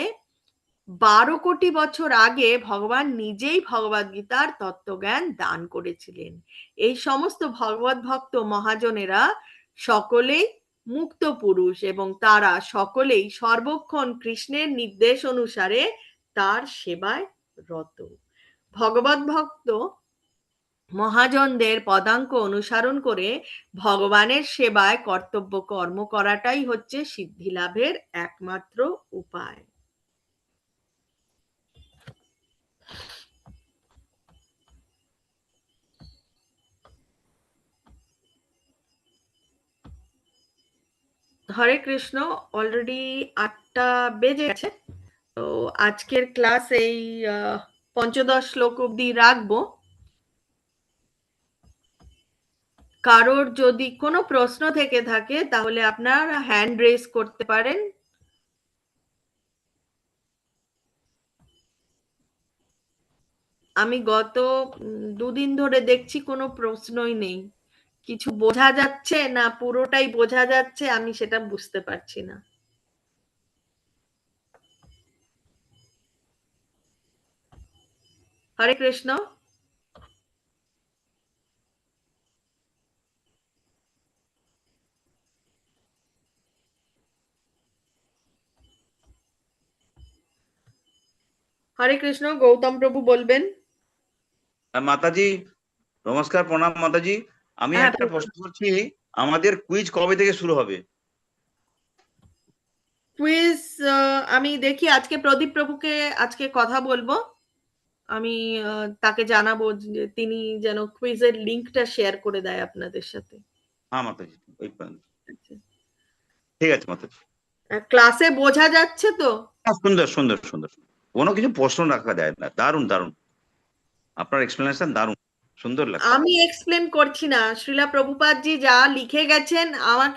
12 কোটি বছর আগে ভগবান নিজেই ভগবদ গীতার তত্ত্বজ্ঞান দান করেছিলেন। এই সমস্ত ভগবত ভক্ত মহাজনেরা সকলেই মুক্ত পুরুষ এবং তারা সকলেই সর্বক্ষণ কৃষ্ণের নির্দেশ অনুসারে তার সেবায় রত। ভগবত ভক্ত মহাজনদের পদাঙ্ক অনুসরণ করে ভগবানের সেবায় কর্তব্য কর্ম করাটাই হচ্ছে সিদ্ধি লাভের একমাত্র উপায়। হরে কৃষ্ণ, অলরেডি 8টা বেজে গেছে, তো আজকের ক্লাস এই 15 শ্লোক অবধি রাখবো। কারোর যদি কোনো প্রশ্ন থেকে থাকে তাহলে আপনার হ্যান্ড রেজ করতে পারেন। আমি গত 2 দিন ধরে দেখছি কোনো প্রশ্নই নেই। কিছু বোঝা যাচ্ছে না পুরোটাই বোঝা যাচ্ছে আমি সেটা বুঝতে পারছি না। হরে কৃষ্ণ। হরে কৃষ্ণ, গৌতম প্রভু বলবেন। মাতাজি নমস্কার, প্রণাম মাতাজি। আমি একটা প্রশ্ন করছি, আমাদের কুইজ কবে থেকে শুরু হবে? কুইজ আমি দেখি, আজকে প্রদীপ প্রভুকে আজকে কথা বলবো, আমি তাকে জানাবো যে তিনি যেন কুইজের লিংকটা শেয়ার করে দেয় আপনাদের সাথে। হ্যাঁ মাতাজি, ওই ঠিক আছে মাতাজি। ক্লাসে বোঝা যাচ্ছে তো? সুন্দর সুন্দর সুন্দর, কোনো কিছু প্রশ্ন রাখা যায় না। দারুণ দারুণ, আপনার এক্সপ্লেনেশন দারুণ সুন্দর লাগছে। আমি এক্সপ্লেন করছি না, শ্রীলা প্রভুপাদজি যা লিখে গেছেন আমাকে